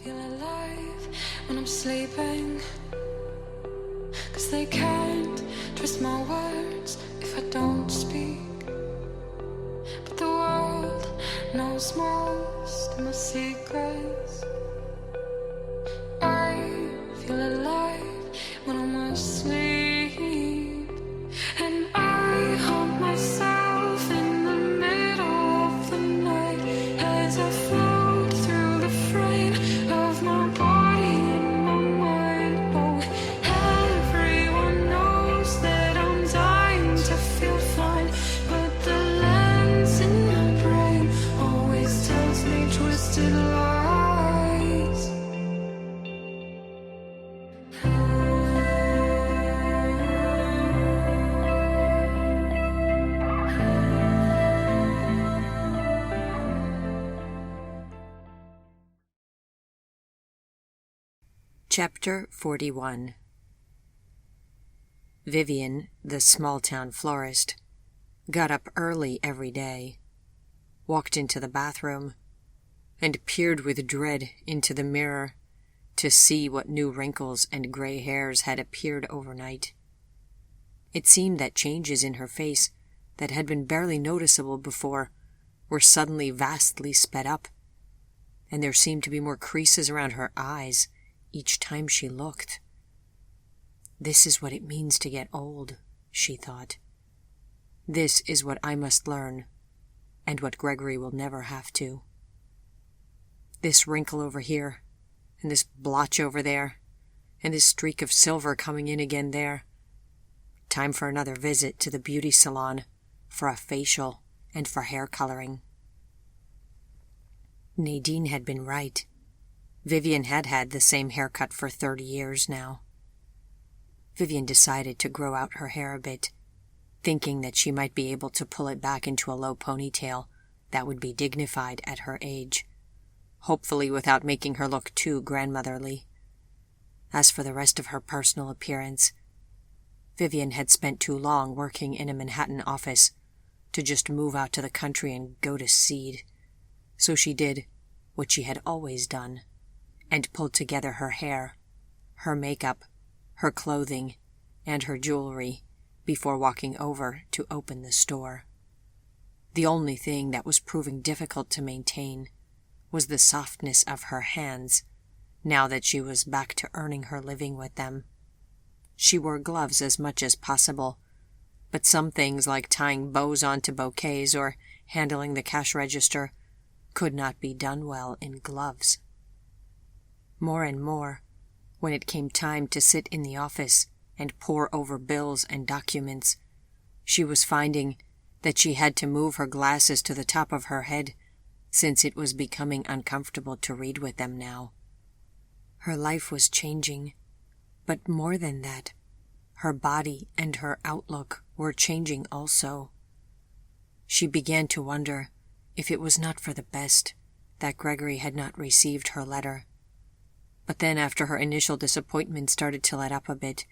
feel alive when I'm sleeping, 'cause they can't twist my words if I don't speak. But the world knows most of my secrets. I feel alive when I'm asleep, and I hold myself in the middle of the night as I float through the frame of my body and my mind. Oh, everyone knows that I'm dying to feel fine, but the lens in my brain always tells me twisted lies. Chapter 41. Vivian, the small-town florist, got up early every day, walked into the bathroom, and peered with dread into the mirror to see what new wrinkles and gray hairs had appeared overnight. It seemed that changes in her face that had been barely noticeable before were suddenly vastly sped up, and there seemed to be more creases around her eyes each time she looked. This is what it means to get old, she thought. This is what I must learn, and what Gregory will never have to. This wrinkle over here, and this blotch over there, and this streak of silver coming in again there. Time for another visit to the beauty salon, for a facial, and for hair coloring. Nadine had been right. Vivian had had the same haircut for 30 years now. Vivian decided to grow out her hair a bit, thinking that she might be able to pull it back into a low ponytail that would be dignified at her age, hopefully without making her look too grandmotherly. As for the rest of her personal appearance, Vivian had spent too long working in a Manhattan office to just move out to the country and go to seed, so she did what she had always done, and pulled together her hair, her makeup, her clothing, and her jewelry before walking over to open the store. The only thing that was proving difficult to maintain was the softness of her hands, now that she was back to earning her living with them. She wore gloves as much as possible, but some things like tying bows onto bouquets or handling the cash register could not be done well in gloves. More and more, when it came time to sit in the office and pore over bills and documents, she was finding that she had to move her glasses to the top of her head, since it was becoming uncomfortable to read with them now. Her life was changing, but more than that, her body and her outlook were changing also. She began to wonder if it was not for the best that Gregory had not received her letter. But then, after her initial disappointment started to let up a bit,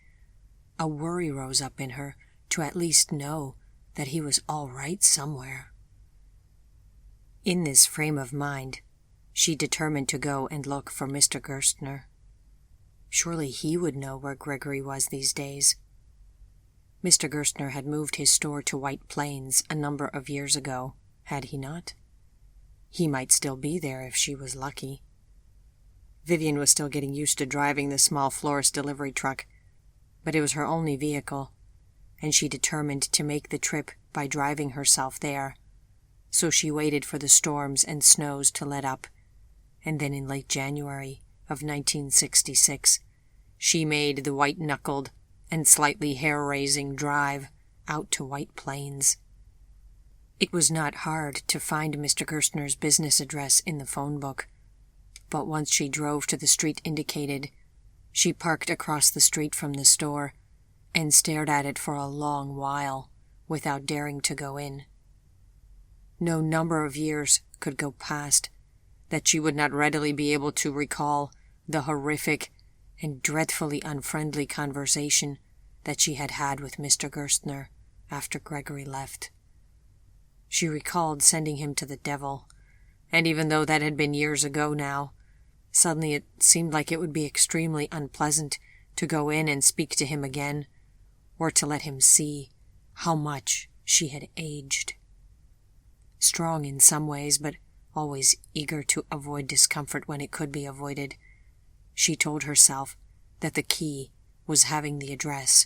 a worry rose up in her to at least know that he was all right somewhere. In this frame of mind, she determined to go and look for Mr. Gerstner. Surely he would know where Gregory was these days. Mr. Gerstner had moved his store to White Plains a number of years ago, had he not? He might still be there if she was lucky. Vivian was still getting used to driving the small florist delivery truck, but it was her only vehicle, and she determined to make the trip by driving herself there. So she waited for the storms and snows to let up, and then in late January of 1966, she made the white-knuckled and slightly hair-raising drive out to White Plains. It was not hard to find Mr. Gerstner's business address in the phone book, but once she drove to the street indicated, she parked across the street from the store and stared at it for a long while without daring to go in. No number of years could go past that she would not readily be able to recall the horrific and dreadfully unfriendly conversation that she had had with Mr. Gerstner after Gregory left. She recalled sending him to the devil, and even though that had been years ago now, Suddenly it seemed like it would be extremely unpleasant to go in and speak to him again, or to let him see how much she had aged. Strong in some ways, but always eager to avoid discomfort when it could be avoided, she told herself that the key was having the address,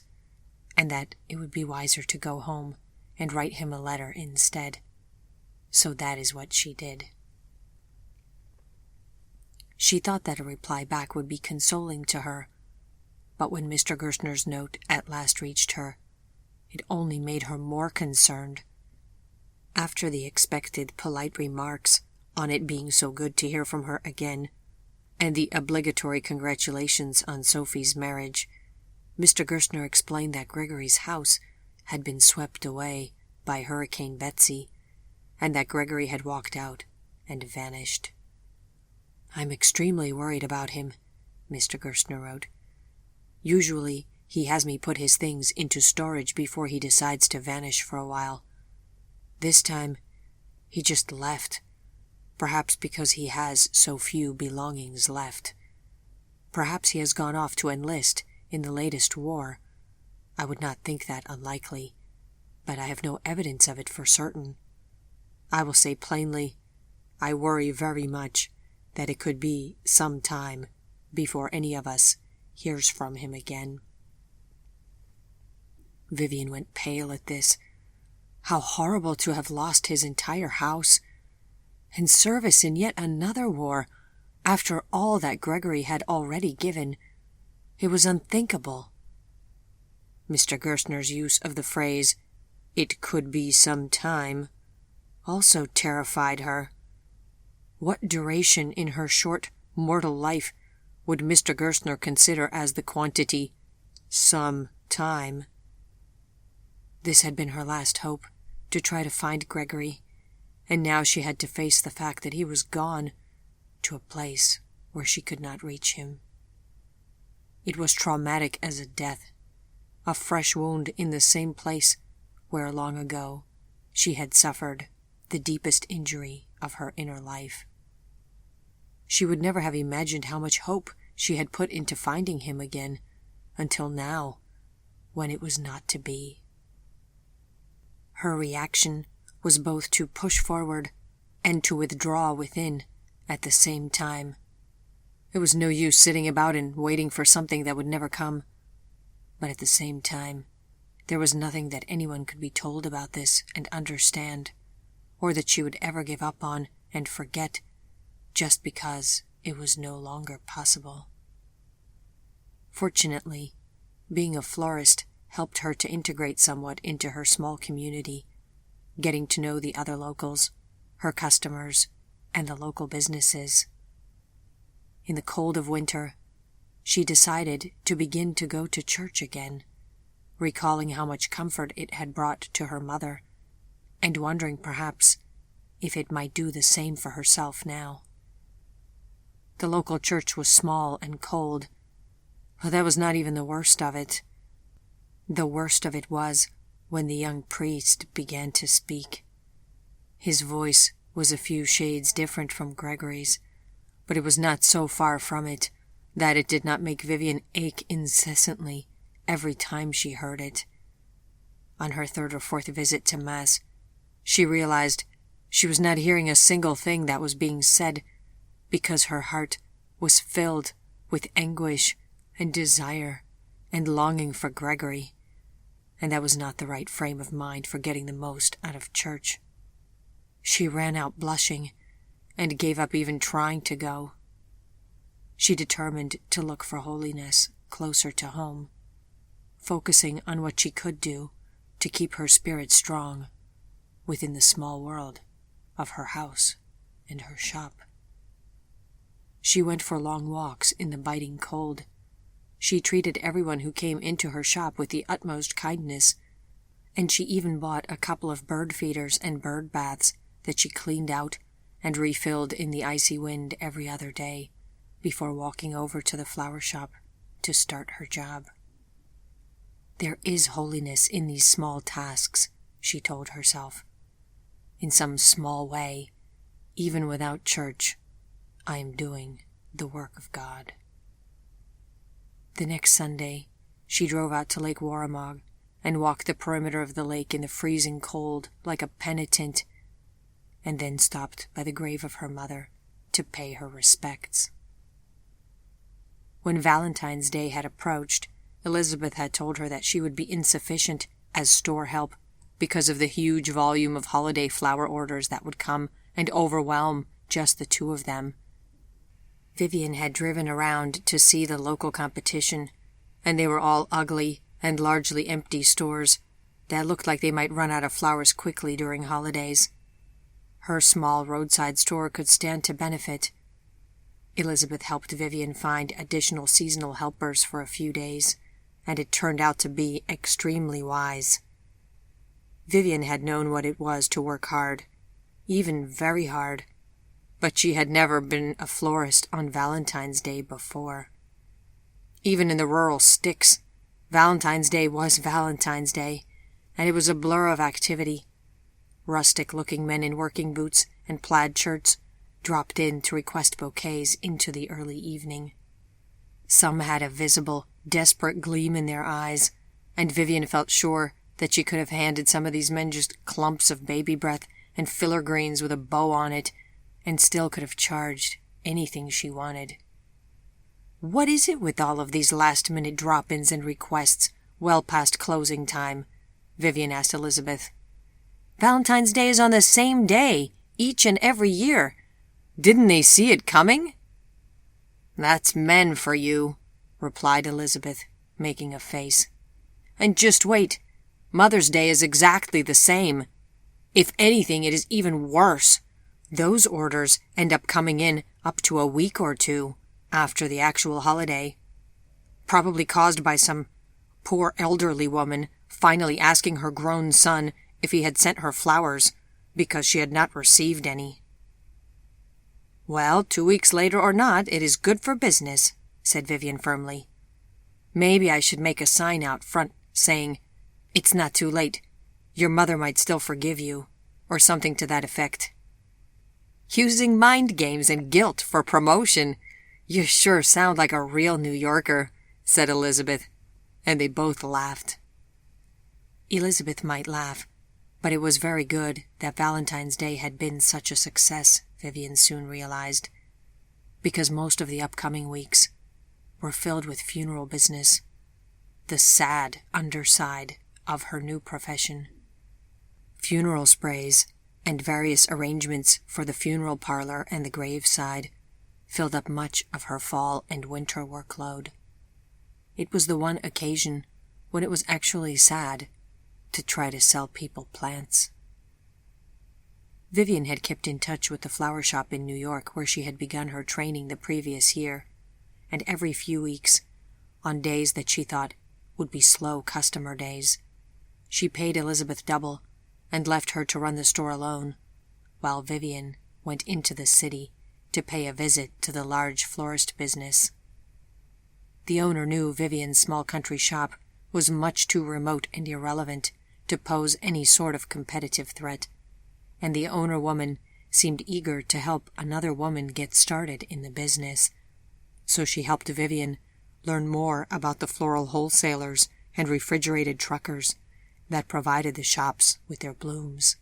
and that it would be wiser to go home and write him a letter instead. So that is what she did. She thought that a reply back would be consoling to her, but when Mr. Gerstner's note at last reached her, it only made her more concerned. After the expected polite remarks on it being so good to hear from her again, and the obligatory congratulations on Sophie's marriage, Mr. Gerstner explained that Gregory's house had been swept away by Hurricane Betsy, and that Gregory had walked out and vanished. "I'm extremely worried about him," Mr. Gerstner wrote. "Usually he has me put his things into storage before he decides to vanish for a while. This time, he just left, perhaps because he has so few belongings left. Perhaps he has gone off to enlist in the latest war. I would not think that unlikely, but I have no evidence of it for certain. I will say plainly, I worry very much that it could be some time before any of us hears from him again." Vivian went pale at this. How horrible to have lost his entire house, and service in yet another war, after all that Gregory had already given. It was unthinkable. Mr. Gerstner's use of the phrase, "it could be some time," also terrified her. What duration in her short mortal life would Mr. Gerstner consider as the quantity "some time"? This had been her last hope, to try to find Gregory, and now she had to face the fact that he was gone to a place where she could not reach him. It was traumatic as a death, a fresh wound in the same place where long ago she had suffered the deepest injury of her inner life. She would never have imagined how much hope she had put into finding him again, until now, when it was not to be. Her reaction was both to push forward and to withdraw within at the same time. It was no use sitting about and waiting for something that would never come. But at the same time, there was nothing that anyone could be told about this and understand, or that she would ever give up on and forget, just because it was no longer possible. Fortunately, being a florist helped her to integrate somewhat into her small community, getting to know the other locals, her customers, and the local businesses. In the cold of winter, she decided to begin to go to church again, recalling how much comfort it had brought to her mother, and wondering perhaps if it might do the same for herself now. The local church was small and cold, but that was not even the worst of it. The worst of it was when the young priest began to speak. His voice was a few shades different from Gregory's, but it was not so far from it that it did not make Vivian ache incessantly every time she heard it. On her third or fourth visit to Mass, she realized she was not hearing a single thing that was being said, because her heart was filled with anguish and desire and longing for Gregory, and that was not the right frame of mind for getting the most out of church. She ran out blushing and gave up even trying to go. She determined to look for holiness closer to home, focusing on what she could do to keep her spirit strong within the small world of her house and her shop. She went for long walks in the biting cold. She treated everyone who came into her shop with the utmost kindness, and she even bought a couple of bird feeders and bird baths that she cleaned out and refilled in the icy wind every other day before walking over to the flower shop to start her job. There is holiness in these small tasks, she told herself. In some small way, even without church, I am doing the work of God. The next Sunday, she drove out to Lake Warramog and walked the perimeter of the lake in the freezing cold like a penitent, and then stopped by the grave of her mother to pay her respects. When Valentine's Day had approached, Elizabeth had told her that she would be insufficient as store help because of the huge volume of holiday flower orders that would come and overwhelm just the two of them. Vivian had driven around to see the local competition, and they were all ugly and largely empty stores that looked like they might run out of flowers quickly during holidays. Her small roadside store could stand to benefit. Elizabeth helped Vivian find additional seasonal helpers for a few days, and it turned out to be extremely wise. Vivian had known what it was to work hard, even very hard, but she had never been a florist on Valentine's Day before. Even in the rural sticks, Valentine's Day was Valentine's Day, and it was a blur of activity. Rustic-looking men in working boots and plaid shirts dropped in to request bouquets into the early evening. Some had a visible, desperate gleam in their eyes, and Vivian felt sure that she could have handed some of these men just clumps of baby breath and filler greens with a bow on it, and still could have charged anything she wanted. "What is it with all of these last-minute drop-ins and requests well past closing time?" Vivian asked Elizabeth. "Valentine's Day is on the same day, each and every year. Didn't they see it coming?" "That's men for you," replied Elizabeth, making a face. "And just wait. Mother's Day is exactly the same. If anything, it is even worse. Those orders end up coming in up to a week or two after the actual holiday, probably caused by some poor elderly woman finally asking her grown son if he had sent her flowers because she had not received any." "Well, 2 weeks later or not, it is good for business," said Vivian firmly. "Maybe I should make a sign out front saying, 'It's not too late. Your mother might still forgive you,' or something to that effect." "Using mind games and guilt for promotion. You sure sound like a real New Yorker," said Elizabeth, and they both laughed. Elizabeth might laugh, but it was very good that Valentine's Day had been such a success, Vivian soon realized, because most of the upcoming weeks were filled with funeral business, the sad underside of her new profession. Funeral sprays and various arrangements for the funeral parlor and the graveside filled up much of her fall and winter workload. It was the one occasion when it was actually sad to try to sell people plants. Vivian had kept in touch with the flower shop in New York where she had begun her training the previous year, and every few weeks, on days that she thought would be slow customer days, she paid Elizabeth double and left her to run the store alone, while Vivian went into the city to pay a visit to the large florist business. The owner knew Vivian's small country shop was much too remote and irrelevant to pose any sort of competitive threat, and the owner woman seemed eager to help another woman get started in the business, so she helped Vivian learn more about the floral wholesalers and refrigerated truckers that provided the shops with their blooms.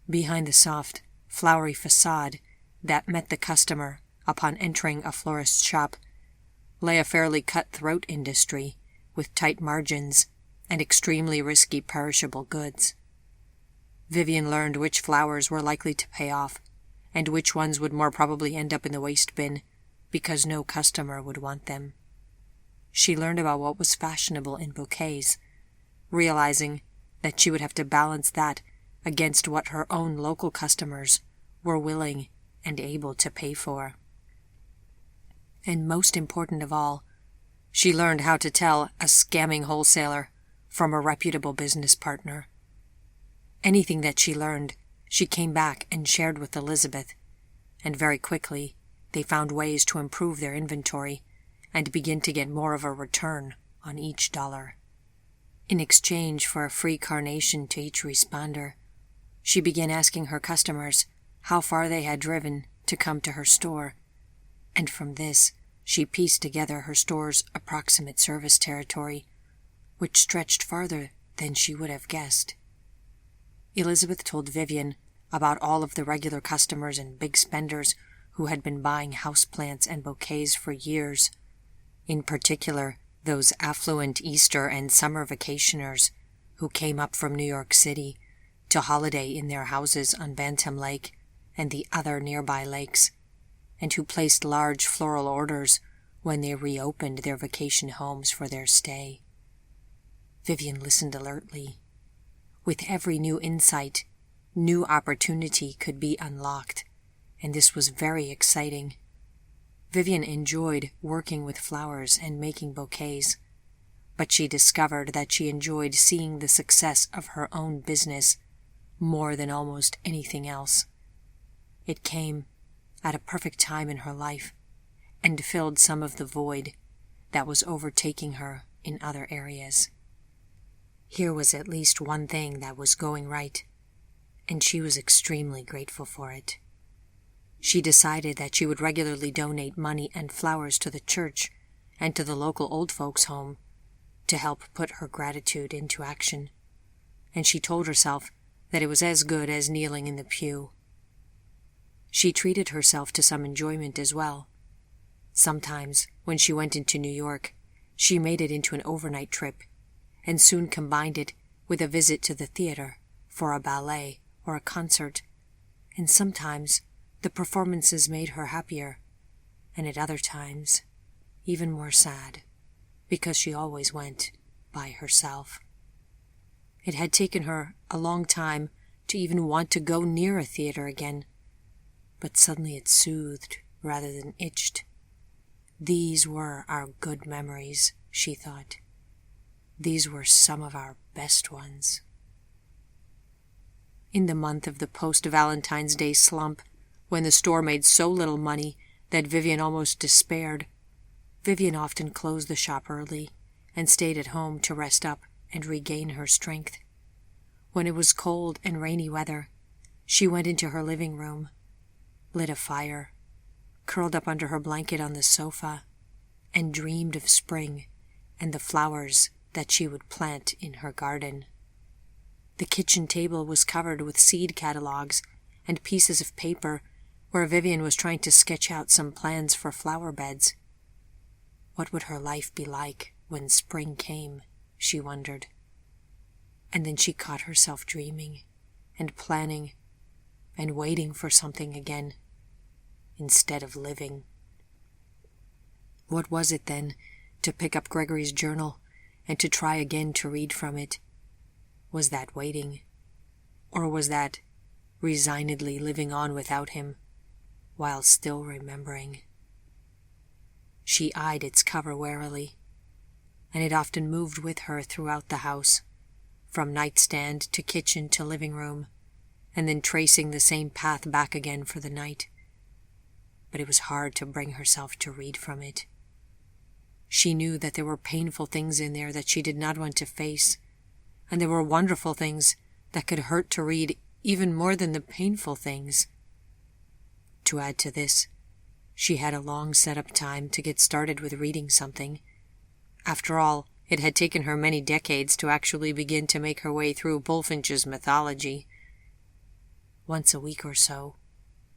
Behind the soft, flowery facade that met the customer upon entering a florist's shop lay a fairly cutthroat industry with tight margins and extremely risky perishable goods. Vivian learned which flowers were likely to pay off and which ones would more probably end up in the waste bin because no customer would want them. She learned about what was fashionable in bouquets, realizing that she would have to balance that against what her own local customers were willing and able to pay for. And most important of all, she learned how to tell a scamming wholesaler from a reputable business partner. Anything that she learned, she came back and shared with Elizabeth, and very quickly they found ways to improve their inventory and begin to get more of a return on each dollar. In exchange for a free carnation to each responder, she began asking her customers how far they had driven to come to her store, and from this she pieced together her store's approximate service territory, which stretched farther than she would have guessed. Elizabeth told Vivian about all of the regular customers and big spenders who had been buying houseplants and bouquets for years, in particular those affluent Easter and summer vacationers who came up from New York City to holiday in their houses on Bantam Lake and the other nearby lakes, and who placed large floral orders when they reopened their vacation homes for their stay. Vivian listened alertly. With every new insight, new opportunity could be unlocked, and this was very exciting. Vivian enjoyed working with flowers and making bouquets, but she discovered that she enjoyed seeing the success of her own business more than almost anything else. It came at a perfect time in her life and filled some of the void that was overtaking her in other areas. Here was at least one thing that was going right, and she was extremely grateful for it. She decided that she would regularly donate money and flowers to the church and to the local old folks' home to help put her gratitude into action, and she told herself that it was as good as kneeling in the pew. She treated herself to some enjoyment as well. Sometimes, when she went into New York, she made it into an overnight trip, and soon combined it with a visit to the theater for a ballet or a concert, and sometimes the performances made her happier, and at other times even more sad, because she always went by herself. It had taken her a long time to even want to go near a theater again, but suddenly it soothed rather than itched. These were our good memories, she thought. These were some of our best ones. In the month of the post-Valentine's Day slump, when the store made so little money that Vivian almost despaired, Vivian often closed the shop early and stayed at home to rest up and regain her strength. When it was cold and rainy weather, she went into her living room, lit a fire, curled up under her blanket on the sofa, and dreamed of spring and the flowers that she would plant in her garden. The kitchen table was covered with seed catalogs and pieces of paper where Vivian was trying to sketch out some plans for flower beds. What would her life be like when spring came, she wondered. And then she caught herself dreaming and planning and waiting for something again, instead of living. What was it then to pick up Gregory's journal and to try again to read from it? Was that waiting? Or was that resignedly living on without him, while still remembering? She eyed its cover warily, and it often moved with her throughout the house, from nightstand to kitchen to living room, and then tracing the same path back again for the night. But it was hard to bring herself to read from it. She knew that there were painful things in there that she did not want to face, and there were wonderful things that could hurt to read even more than the painful things. To add to this, she had a long set-up time to get started with reading something. After all, it had taken her many decades to actually begin to make her way through Bulfinch's mythology. Once a week or so,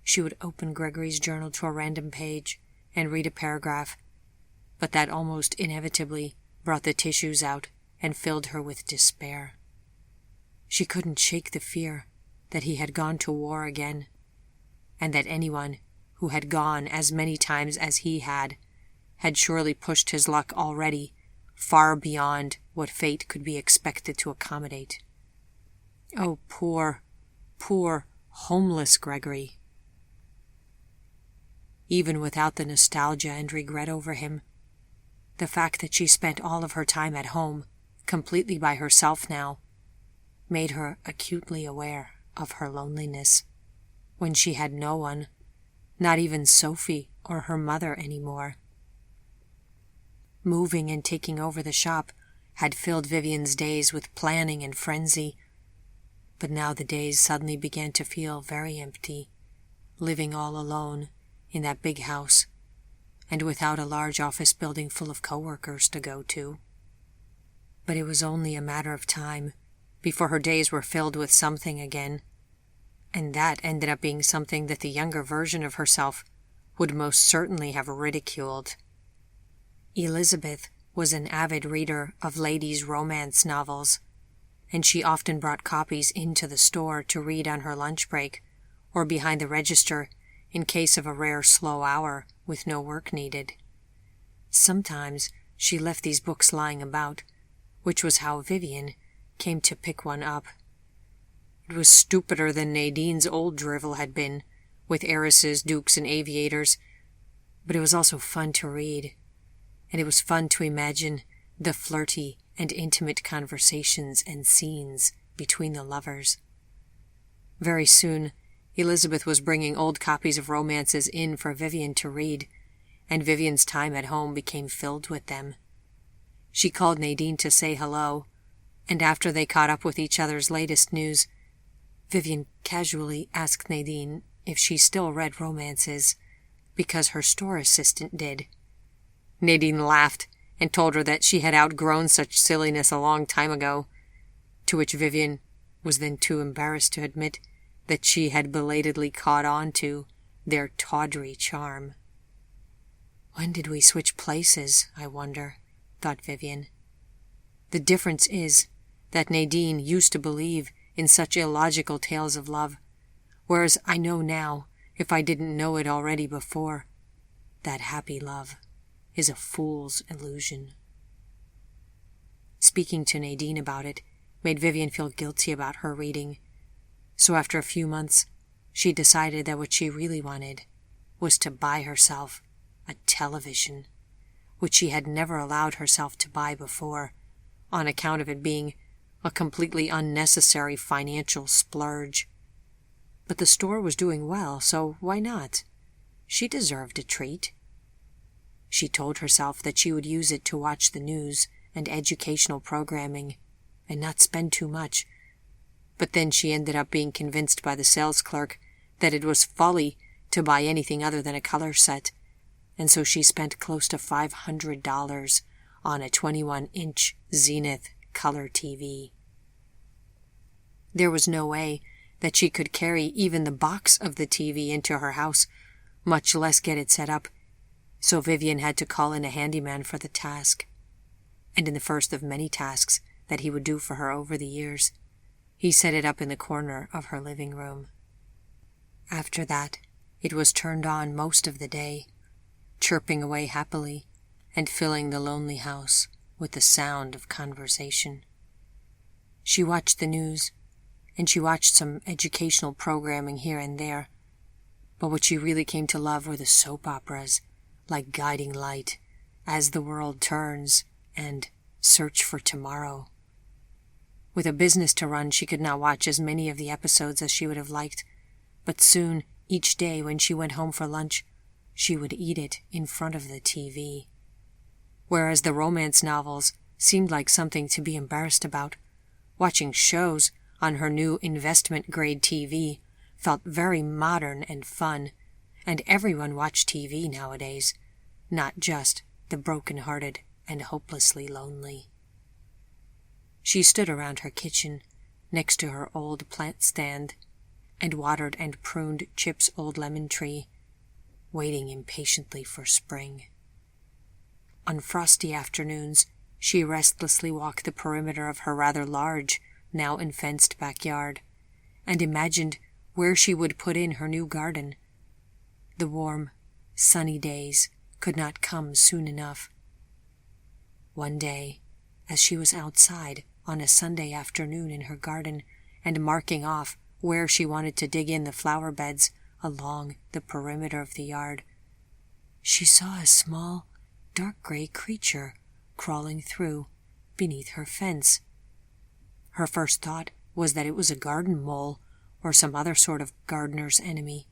she would open Gregory's journal to a random page and read a paragraph, but that almost inevitably brought the tissues out and filled her with despair. She couldn't shake the fear that he had gone to war again, and that anyone who had gone as many times as he had surely pushed his luck already far beyond what fate could be expected to accommodate. Oh, poor, poor, homeless Gregory. Even without the nostalgia and regret over him, the fact that she spent all of her time at home, completely by herself now, made her acutely aware of her loneliness, when she had no one, not even Sophie or her mother anymore. Moving and taking over the shop had filled Vivian's days with planning and frenzy, but now the days suddenly began to feel very empty, living all alone in that big house and without a large office building full of coworkers to go to. But it was only a matter of time before her days were filled with something again, and that ended up being something that the younger version of herself would most certainly have ridiculed. Elizabeth was an avid reader of ladies' romance novels, and she often brought copies into the store to read on her lunch break or behind the register in case of a rare slow hour with no work needed. Sometimes she left these books lying about, which was how Vivian came to pick one up. It was stupider than Nadine's old drivel had been, with heiresses, dukes, and aviators, but it was also fun to read, and it was fun to imagine the flirty and intimate conversations and scenes between the lovers. Very soon, Elizabeth was bringing old copies of romances in for Vivian to read, and Vivian's time at home became filled with them. She called Nadine to say hello, and after they caught up with each other's latest news, Vivian casually asked Nadine if she still read romances, because her store assistant did. Nadine laughed and told her that she had outgrown such silliness a long time ago, to which Vivian was then too embarrassed to admit that she had belatedly caught on to their tawdry charm. When did we switch places, I wonder, thought Vivian. The difference is that Nadine used to believe in such illogical tales of love, whereas I know now, if I didn't know it already before, that happy love is a fool's illusion. Speaking to Nadine about it made Vivian feel guilty about her reading, so after a few months, she decided that what she really wanted was to buy herself a television, which she had never allowed herself to buy before, on account of it being a completely unnecessary financial splurge. But the store was doing well, so why not? She deserved a treat. She told herself that she would use it to watch the news and educational programming, and not spend too much. But then she ended up being convinced by the sales clerk that it was folly to buy anything other than a color set, and so she spent close to $500 on a 21-inch Zenith color TV. There was no way that she could carry even the box of the TV into her house, much less get it set up, so Vivian had to call in a handyman for the task. And in the first of many tasks that he would do for her over the years, he set it up in the corner of her living room. After that, it was turned on most of the day, chirping away happily and filling the lonely house with the sound of conversation. She watched the news, and she watched some educational programming here and there, but what she really came to love were the soap operas, like Guiding Light, As the World Turns, and Search for Tomorrow. With a business to run, she could not watch as many of the episodes as she would have liked, but soon, each day when she went home for lunch, she would eat it in front of the TV. Whereas the romance novels seemed like something to be embarrassed about, watching shows on her new investment-grade TV felt very modern and fun, and everyone watched TV nowadays, not just the broken-hearted and hopelessly lonely. She stood around her kitchen, next to her old plant stand, and watered and pruned Chip's old lemon tree, waiting impatiently for spring. On frosty afternoons, she restlessly walked the perimeter of her rather large, now unfenced backyard, and imagined where she would put in her new garden. The warm, sunny days could not come soon enough. One day, as she was outside on a Sunday afternoon in her garden and marking off where she wanted to dig in the flower beds along the perimeter of the yard, she saw a small, dark gray creature crawling through beneath her fence. Her first thought was that it was a garden mole or some other sort of gardener's enemy,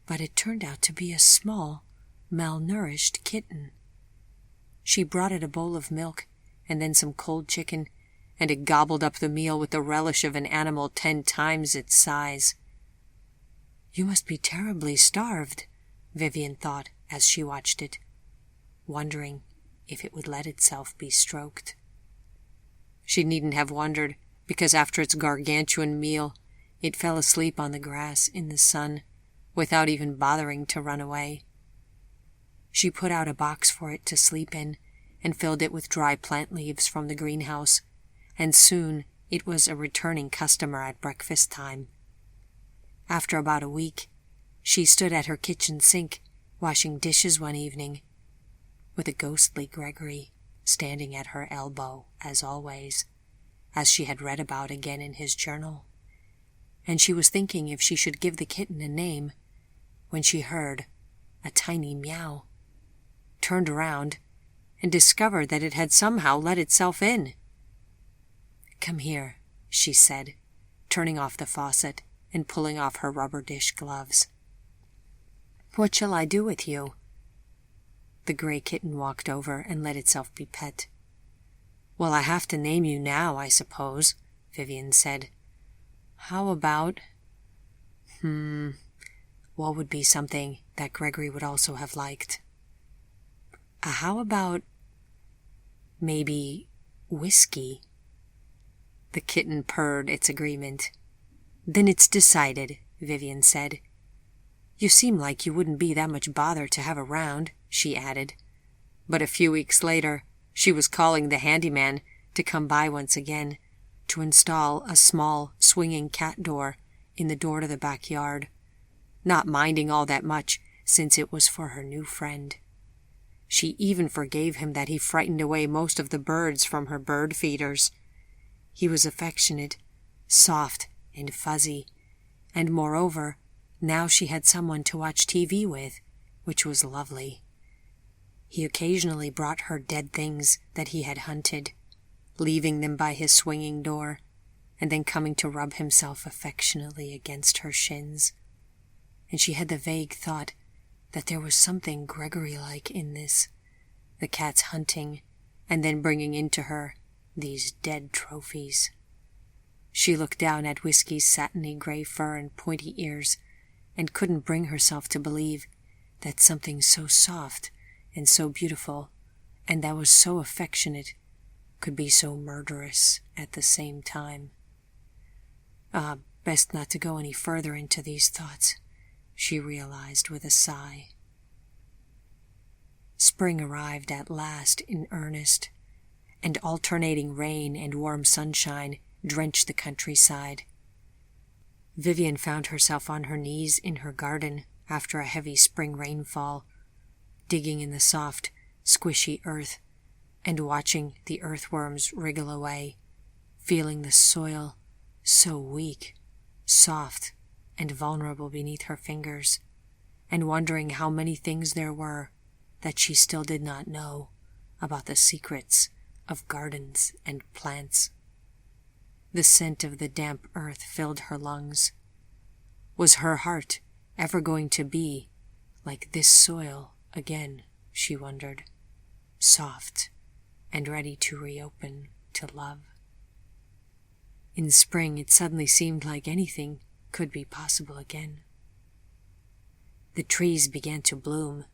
but it turned out to be a small, malnourished kitten. She brought it a bowl of milk and then some cold chicken, and it gobbled up the meal with the relish of an animal 10 times its size. "You must be terribly starved," Vivian thought as she watched it. wondering if it would let itself be stroked. She needn't have wondered, because after its gargantuan meal, it fell asleep on the grass in the sun, without even bothering to run away. She put out a box for it to sleep in, and filled it with dry plant leaves from the greenhouse, and soon it was a returning customer at breakfast time. After about a week, she stood at her kitchen sink, washing dishes one evening, with a ghostly Gregory standing at her elbow, as always, as she had read about again in his journal, and she was thinking if she should give the kitten a name, when she heard a tiny meow, turned around, and discovered that it had somehow let itself in. "Come here," she said, turning off the faucet and pulling off her rubber dish gloves. "What shall I do with you?" The gray kitten walked over and let itself be pet. "Well, I have to name you now, I suppose," Vivian said. "How about... what would be something that Gregory would also have liked? How about... maybe whiskey?" The kitten purred its agreement. "Then it's decided," Vivian said. "You seem like you wouldn't be that much bother to have around," she added. But a few weeks later, she was calling the handyman to come by once again to install a small swinging cat door in the door to the backyard, not minding all that much since it was for her new friend. She even forgave him that he frightened away most of the birds from her bird feeders. He was affectionate, soft, and fuzzy, and moreover, now she had someone to watch TV with, which was lovely. He occasionally brought her dead things that he had hunted, leaving them by his swinging door, and then coming to rub himself affectionately against her shins. And she had the vague thought that there was something Gregory-like in this, the cat's hunting, and then bringing into her these dead trophies. She looked down at Whiskey's satiny gray fur and pointy ears, and couldn't bring herself to believe that something so soft and so beautiful, and that was so affectionate, could be so murderous at the same time. Best not to go any further into these thoughts, she realized with a sigh. Spring arrived at last in earnest, and alternating rain and warm sunshine drenched the countryside. Vivian found herself on her knees in her garden after a heavy spring rainfall, digging in the soft, squishy earth and watching the earthworms wriggle away, feeling the soil so weak, soft, and vulnerable beneath her fingers, and wondering how many things there were that she still did not know about the secrets of gardens and plants. The scent of the damp earth filled her lungs. Was her heart ever going to be like this soil again, she wondered, soft and ready to reopen to love? In spring, it suddenly seemed like anything could be possible again. The trees began to bloom,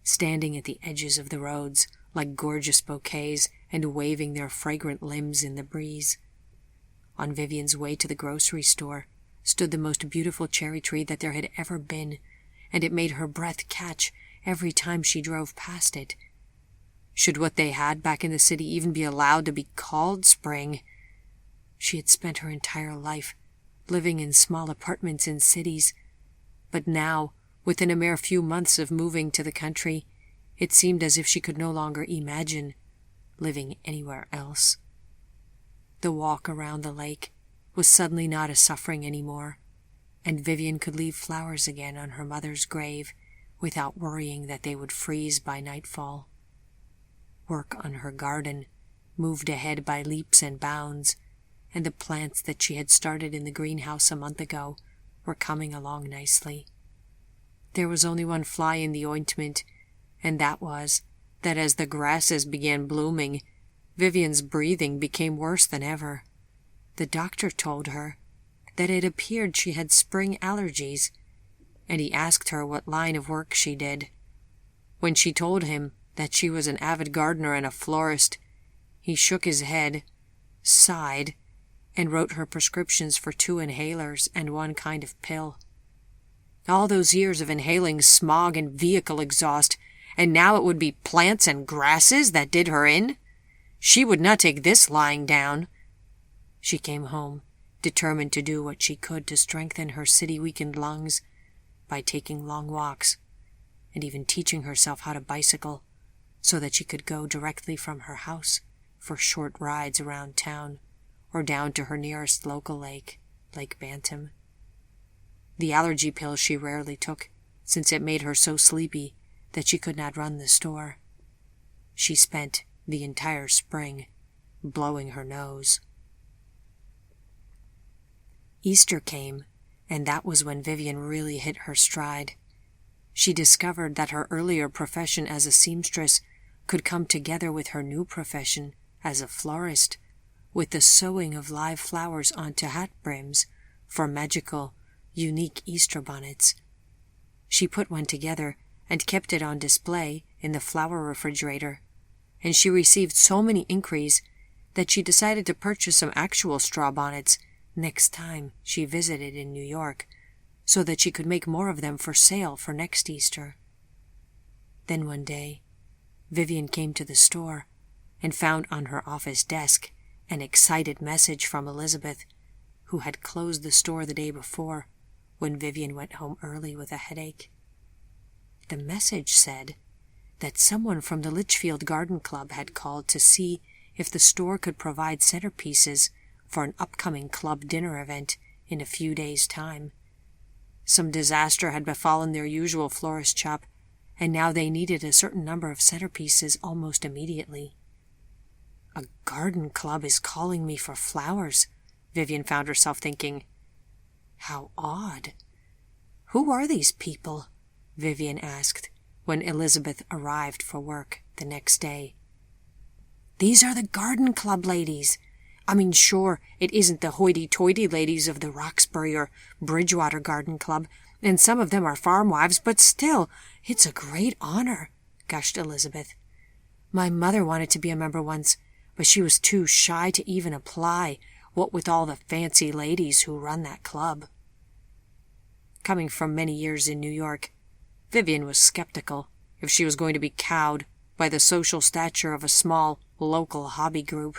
standing at the edges of the roads like gorgeous bouquets and waving their fragrant limbs in the breeze. On Vivian's way to the grocery store stood the most beautiful cherry tree that there had ever been, and it made her breath catch every time she drove past it. Should what they had back in the city even be allowed to be called spring? She had spent her entire life living in small apartments in cities, but now, within a mere few months of moving to the country, it seemed as if she could no longer imagine living anywhere else. The walk around the lake was suddenly not a suffering anymore, and Vivian could leave flowers again on her mother's grave without worrying that they would freeze by nightfall. Work on her garden moved ahead by leaps and bounds, and the plants that she had started in the greenhouse a month ago were coming along nicely. There was only one fly in the ointment, and that was that as the grasses began blooming, Vivian's breathing became worse than ever. The doctor told her that it appeared she had spring allergies, and he asked her what line of work she did. When she told him that she was an avid gardener and a florist, he shook his head, sighed, and wrote her prescriptions for 2 inhalers and 1 kind of pill. All those years of inhaling smog and vehicle exhaust, and now it would be plants and grasses that did her in? She would not take this lying down. She came home, determined to do what she could to strengthen her city-weakened lungs by taking long walks, and even teaching herself how to bicycle so that she could go directly from her house for short rides around town or down to her nearest local lake, Lake Bantam. The allergy pill she rarely took, since it made her so sleepy that she could not run the store. She spent the entire spring blowing her nose. Easter came, and that was when Vivian really hit her stride. She discovered that her earlier profession as a seamstress could come together with her new profession as a florist, with the sewing of live flowers onto hat brims for magical, unique Easter bonnets. She put one together and kept it on display in the flower refrigerator, and she received so many inquiries that she decided to purchase some actual straw bonnets next time she visited in New York, so that she could make more of them for sale for next Easter. Then one day, Vivian came to the store and found on her office desk an excited message from Elizabeth, who had closed the store the day before when Vivian went home early with a headache. The message said that someone from the Litchfield Garden Club had called to see if the store could provide centerpieces for an upcoming club dinner event in a few days' time. Some disaster had befallen their usual florist shop, and now they needed a certain number of centerpieces almost immediately. A garden club is calling me for flowers, Vivian found herself thinking. How odd. Who are these people? Vivian asked when Elizabeth arrived for work the next day. These are the garden club ladies. I mean, sure, it isn't the hoity-toity ladies of the Roxbury or Bridgewater Garden Club, and some of them are farm wives, but still, it's a great honor, gushed Elizabeth. My mother wanted to be a member once, but she was too shy to even apply, what with all the fancy ladies who run that club. Coming from many years in New York, Vivian was skeptical if she was going to be cowed by the social stature of a small, local hobby group.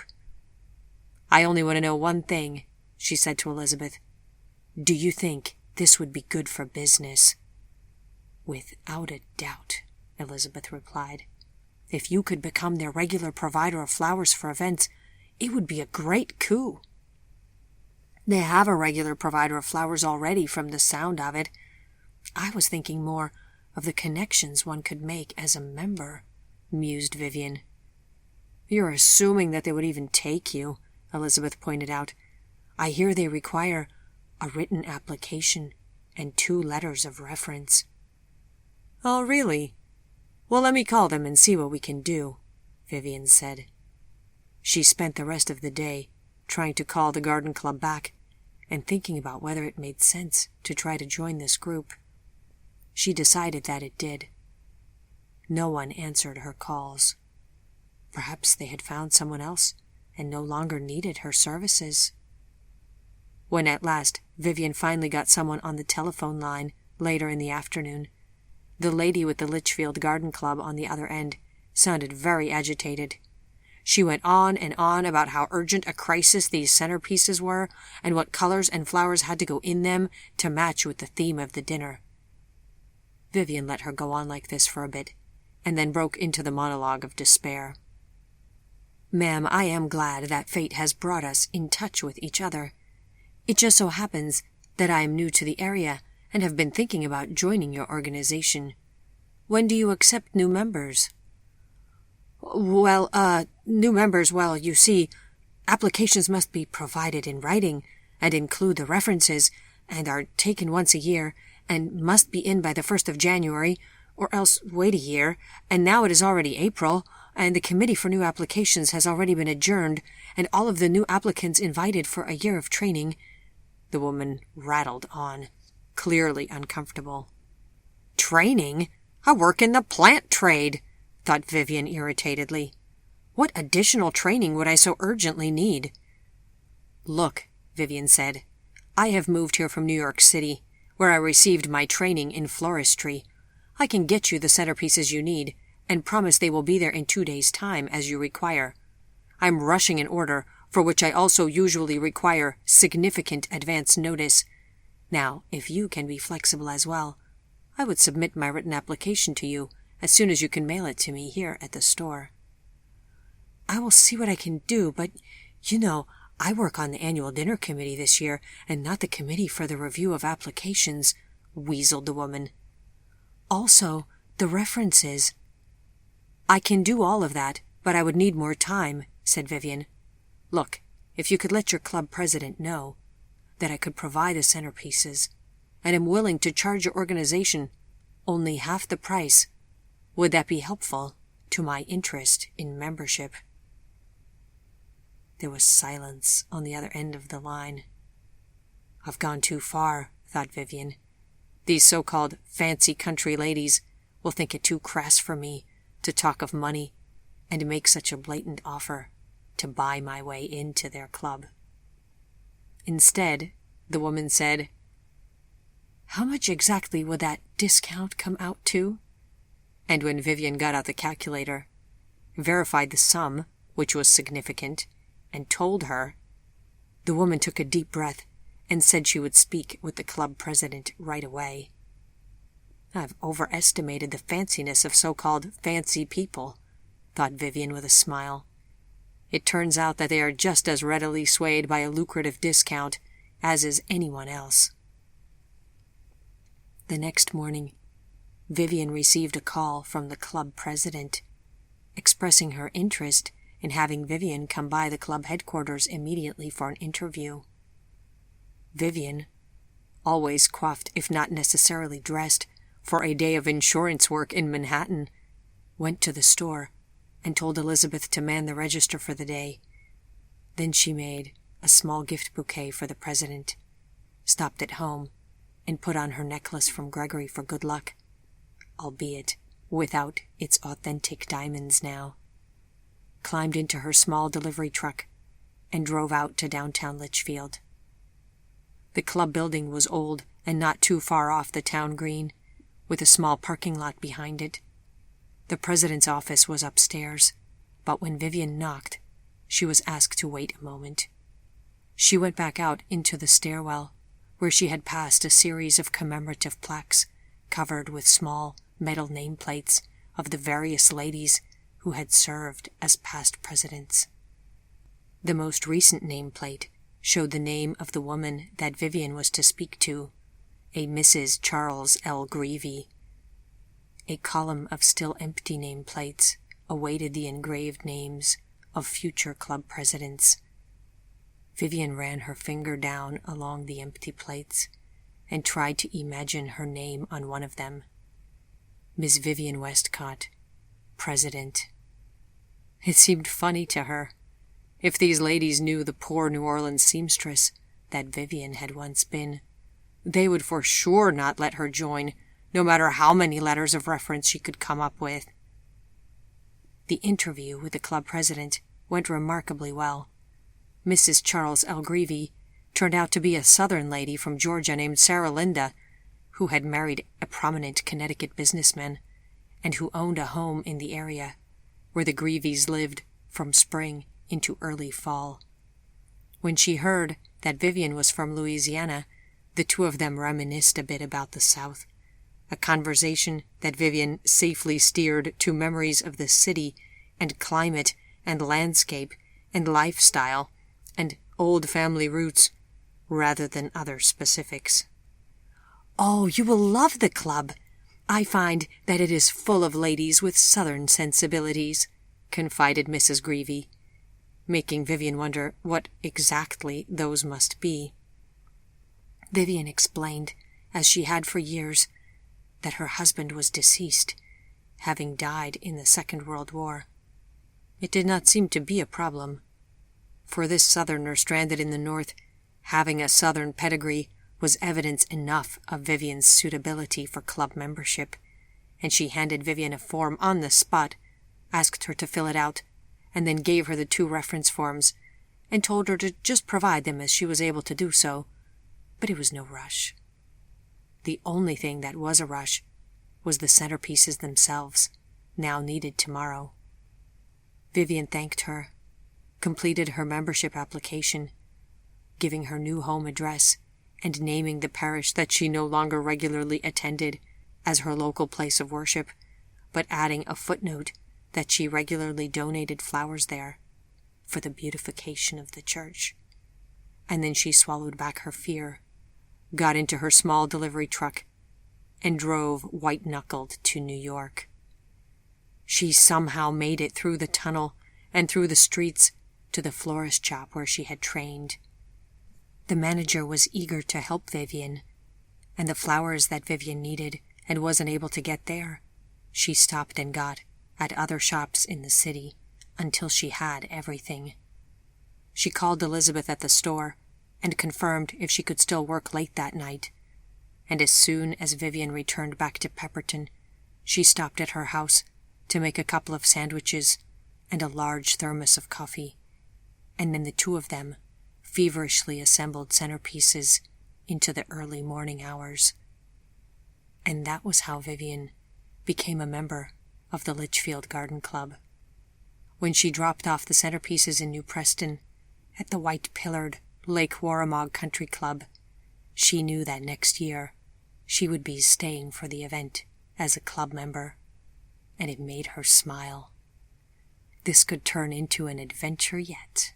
I only want to know one thing, she said to Elizabeth. Do you think this would be good for business? Without a doubt, Elizabeth replied. If you could become their regular provider of flowers for events, it would be a great coup. They have a regular provider of flowers already from the sound of it. I was thinking more of the connections one could make as a member, mused Vivian. You're assuming that they would even take you, Elizabeth pointed out. I hear they require a written application and 2 letters of reference. Oh, really? Well, let me call them and see what we can do, Vivian said. She spent the rest of the day trying to call the garden club back and thinking about whether it made sense to try to join this group. She decided that it did. No one answered her calls. Perhaps they had found someone else and no longer needed her services. When at last Vivian finally got someone on the telephone line later in the afternoon, the lady with the Litchfield Garden Club on the other end sounded very agitated. She went on and on about how urgent a crisis these centerpieces were and what colors and flowers had to go in them to match with the theme of the dinner. Vivian let her go on like this for a bit, and then broke into the monologue of despair. Ma'am, I am glad that fate has brought us in touch with each other. It just so happens that I am new to the area and have been thinking about joining your organization. When do you accept new members? Well, new members, you see, applications must be provided in writing and include the references and are taken once a year and must be in by the 1st of January, or else wait a year, and now it is already April, and the committee for new applications has already been adjourned, and all of the new applicants invited for a year of training. The woman rattled on, clearly uncomfortable. Training? I work in the plant trade. thought Vivian irritatedly. What additional training would I so urgently need? Look, Vivian said, I have moved here from New York City, where I received my training in floristry. I can get you the centerpieces you need, and promise they will be there in 2 days' time as you require. I'm rushing an order, for which I also usually require significant advance notice. Now, if you can be flexible as well, I would submit my written application to you as soon as you can mail it to me here at the store. I will see what I can do, but, I work on the annual dinner committee this year and not the committee for the review of applications, weaseled the woman. Also, the references. I can do all of that, but I would need more time, said Vivian. Look, if you could let your club president know that I could provide the centerpieces, and am willing to charge your organization only half the price, would that be helpful to my interest in membership? There was silence on the other end of the line. I've gone too far, thought Vivian. These so-called fancy country ladies will think it too crass for me to talk of money and make such a blatant offer to buy my way into their club. Instead, the woman said, How much exactly would that discount come out to? And when Vivian got out the calculator, verified the sum, which was significant, and told her, the woman took a deep breath and said she would speak with the club president right away. I've overestimated the fanciness of so-called fancy people, thought Vivian with a smile. It turns out that they are just as readily swayed by a lucrative discount as is anyone else. The next morning, Vivian received a call from the club president, expressing her interest in having Vivian come by the club headquarters immediately for an interview. Vivian, always coiffed if not necessarily dressed for a day of insurance work in Manhattan, went to the store and told Elizabeth to man the register for the day. Then she made a small gift bouquet for the president, stopped at home, and put on her necklace from Gregory for good luck, albeit without its authentic diamonds now, climbed into her small delivery truck, and drove out to downtown Litchfield. The club building was old and not too far off the town green, with a small parking lot behind it. The president's office was upstairs, but when Vivian knocked, she was asked to wait a moment. She went back out into the stairwell, where she had passed a series of commemorative plaques covered with small metal nameplates of the various ladies who had served as past presidents. The most recent nameplate showed the name of the woman that Vivian was to speak to, a Mrs. Charles L. Greevy. A column of still empty nameplates awaited the engraved names of future club presidents. Vivian ran her finger down along the empty plates and tried to imagine her name on one of them. Miss Vivian Westcott, President. It seemed funny to her. If these ladies knew the poor New Orleans seamstress that Vivian had once been, they would for sure not let her join, no matter how many letters of reference she could come up with. The interview with the club president went remarkably well. Mrs. Charles L. Greevy turned out to be a Southern lady from Georgia named Sarah Linda, who had married a prominent Connecticut businessman and who owned a home in the area where the Greevys lived from spring into early fall. When she heard that Vivian was from Louisiana, the two of them reminisced a bit about the South, a conversation that Vivian safely steered to memories of the city and climate and landscape and lifestyle and old family roots rather than other specifics. "Oh, you will love the club. I find that it is full of ladies with Southern sensibilities," confided Mrs. Greevy, making Vivian wonder what exactly those must be. Vivian explained, as she had for years, that her husband was deceased, having died in the Second World War. It did not seem to be a problem. For this Southerner stranded in the North, having a Southern pedigree was evidence enough of Vivian's suitability for club membership, and she handed Vivian a form on the spot asked her to fill it out, and then gave her the 2 reference forms, and told her to just provide them as she was able to do so, but it was no rush. The only thing that was a rush was the centerpieces themselves, now needed tomorrow. Vivian thanked her, completed her membership application, giving her new home address and naming the parish that she no longer regularly attended as her local place of worship, but adding a footnote that she regularly donated flowers there for the beautification of the church. And then she swallowed back her fear, got into her small delivery truck, and drove white-knuckled to New York. She somehow made it through the tunnel and through the streets to the florist shop where she had trained. The manager was eager to help Vivian, and the flowers that Vivian needed and wasn't able to get there, she stopped and got at other shops in the city until she had everything. She called Elizabeth at the store and confirmed if she could still work late that night, and as soon as Vivian returned back to Pepperton, she stopped at her house to make a couple of sandwiches and a large thermos of coffee, and then the 2 of them feverishly assembled centerpieces into the early morning hours. And that was how Vivian became a member of the Litchfield Garden Club. When she dropped off the centerpieces in New Preston at the white-pillared Lake Warramog Country Club, she knew that next year she would be staying for the event as a club member, and it made her smile. This could turn into an adventure yet.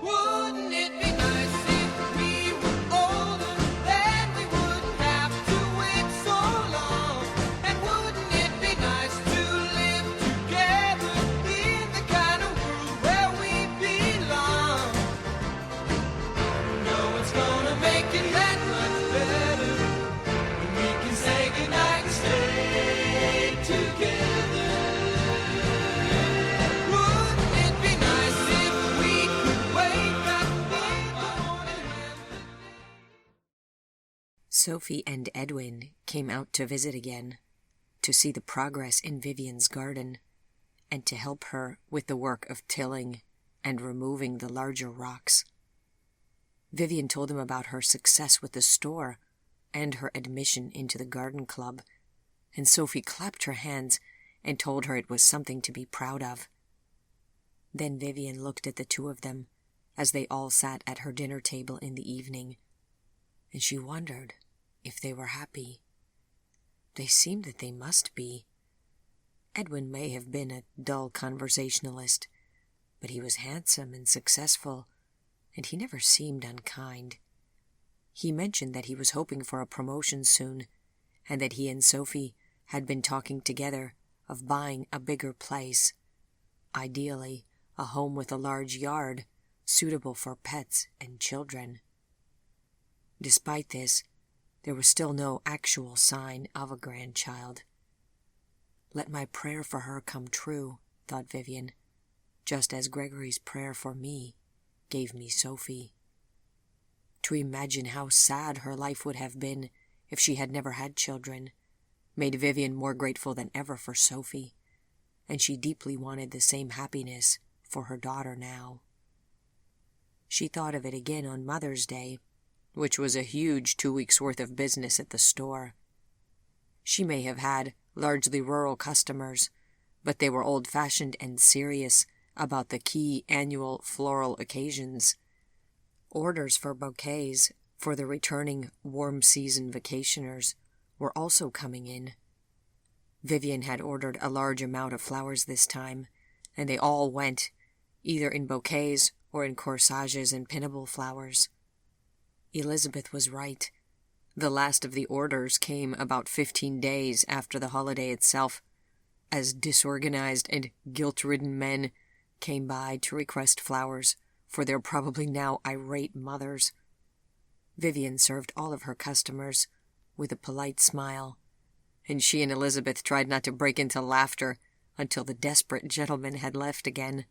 Wouldn't it be nice if we were older, then we wouldn't have to wait so long? And wouldn't it be nice to live together in the kind of world where we belong? No one's gonna make it that much better when we can say goodnight and stay together. Wouldn't it be nice if we could wake up in the morning when Sophie and Edwin came out to visit again, to see the progress in Vivian's garden, and to help her with the work of tilling and removing the larger rocks. Vivian told them about her success with the store and her admission into the garden club, and Sophie clapped her hands and told her it was something to be proud of. Then Vivian looked at the 2 of them as they all sat at her dinner table in the evening, and she wondered if they were happy. They seemed that they must be. Edwin may have been a dull conversationalist, but he was handsome and successful, and he never seemed unkind. He mentioned that he was hoping for a promotion soon, and that he and Sophie had been talking together of buying a bigger place, ideally a home with a large yard suitable for pets and children. Despite this, there was still no actual sign of a grandchild. Let my prayer for her come true, thought Vivian, just as Gregory's prayer for me gave me Sophie. To imagine how sad her life would have been if she had never had children made Vivian more grateful than ever for Sophie, and she deeply wanted the same happiness for her daughter now. She thought of it again on Mother's Day, which was a huge 2 weeks' worth of business at the store. She may have had largely rural customers, but they were old-fashioned and serious about the key annual floral occasions. Orders for bouquets for the returning warm-season vacationers were also coming in. Vivian had ordered a large amount of flowers this time, and they all went, either in bouquets or in corsages and pinnable flowers. Elizabeth was right. The last of the orders came about 15 days after the holiday itself, as disorganized and guilt-ridden men came by to request flowers for their probably now irate mothers. Vivian served all of her customers with a polite smile, and she and Elizabeth tried not to break into laughter until the desperate gentleman had left again.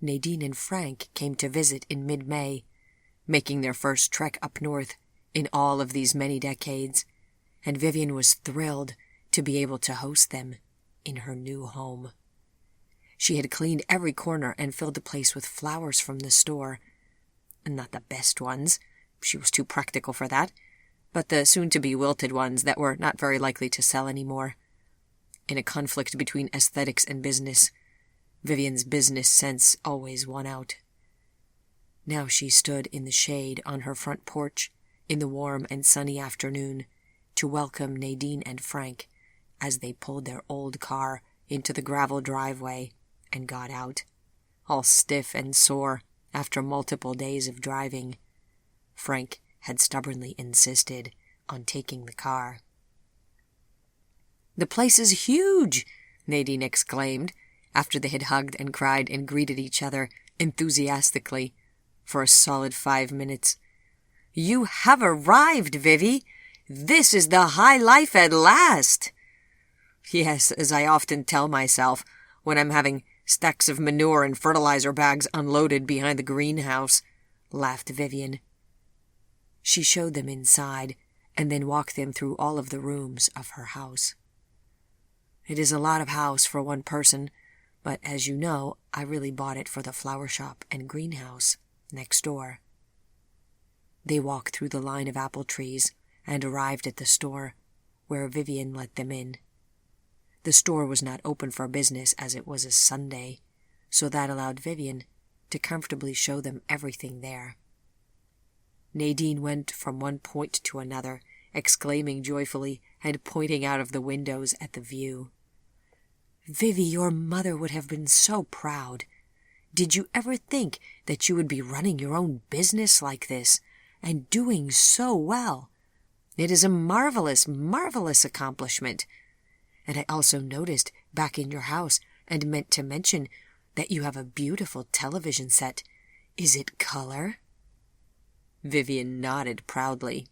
Nadine and Frank came to visit in mid-May, making their first trek up north in all of these many decades, and Vivian was thrilled to be able to host them in her new home. She had cleaned every corner and filled the place with flowers from the store. Not the best ones, she was too practical for that, but the soon-to-be wilted ones that were not very likely to sell anymore. In a conflict between aesthetics and business, Vivian's business sense always won out. Now she stood in the shade on her front porch in the warm and sunny afternoon to welcome Nadine and Frank as they pulled their old car into the gravel driveway and got out, all stiff and sore after multiple days of driving. Frank had stubbornly insisted on taking the car. "The place is huge," Nadine exclaimed, after they had hugged and cried and greeted each other enthusiastically for a solid 5 minutes. "You have arrived, Vivi! This is the high life at last!" "Yes, as I often tell myself when I'm having stacks of manure and fertilizer bags unloaded behind the greenhouse," laughed Vivian. She showed them inside and then walked them through all of the rooms of her house. "It is a lot of house for one person, but as you know, I really bought it for the flower shop and greenhouse next door." They walked through the line of apple trees and arrived at the store, where Vivian let them in. The store was not open for business as it was a Sunday, so that allowed Vivian to comfortably show them everything there. Nadine went from one point to another, exclaiming joyfully and pointing out of the windows at the view. "Vivi, your mother would have been so proud. Did you ever think that you would be running your own business like this, and doing so well? It is a marvelous, marvelous accomplishment. And I also noticed back in your house and meant to mention that you have a beautiful television set. Is it color?" Vivian nodded proudly.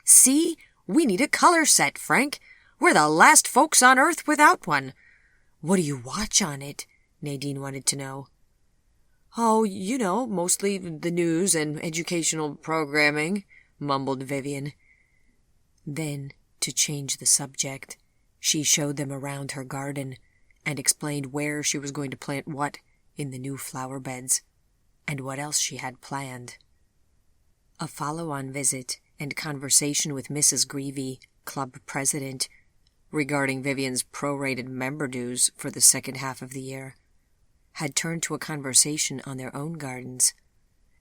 "See? We need a color set, Frank. We're the last folks on Earth without one. What do you watch on it?" Nadine wanted to know. "Oh, you know, mostly the news and educational programming," mumbled Vivian. Then, to change the subject, she showed them around her garden and explained where she was going to plant what in the new flower beds, and what else she had planned. A follow-on visit and conversation with Mrs. Greevy, club president, regarding Vivian's prorated member dues for the second half of the year, had turned to a conversation on their own gardens,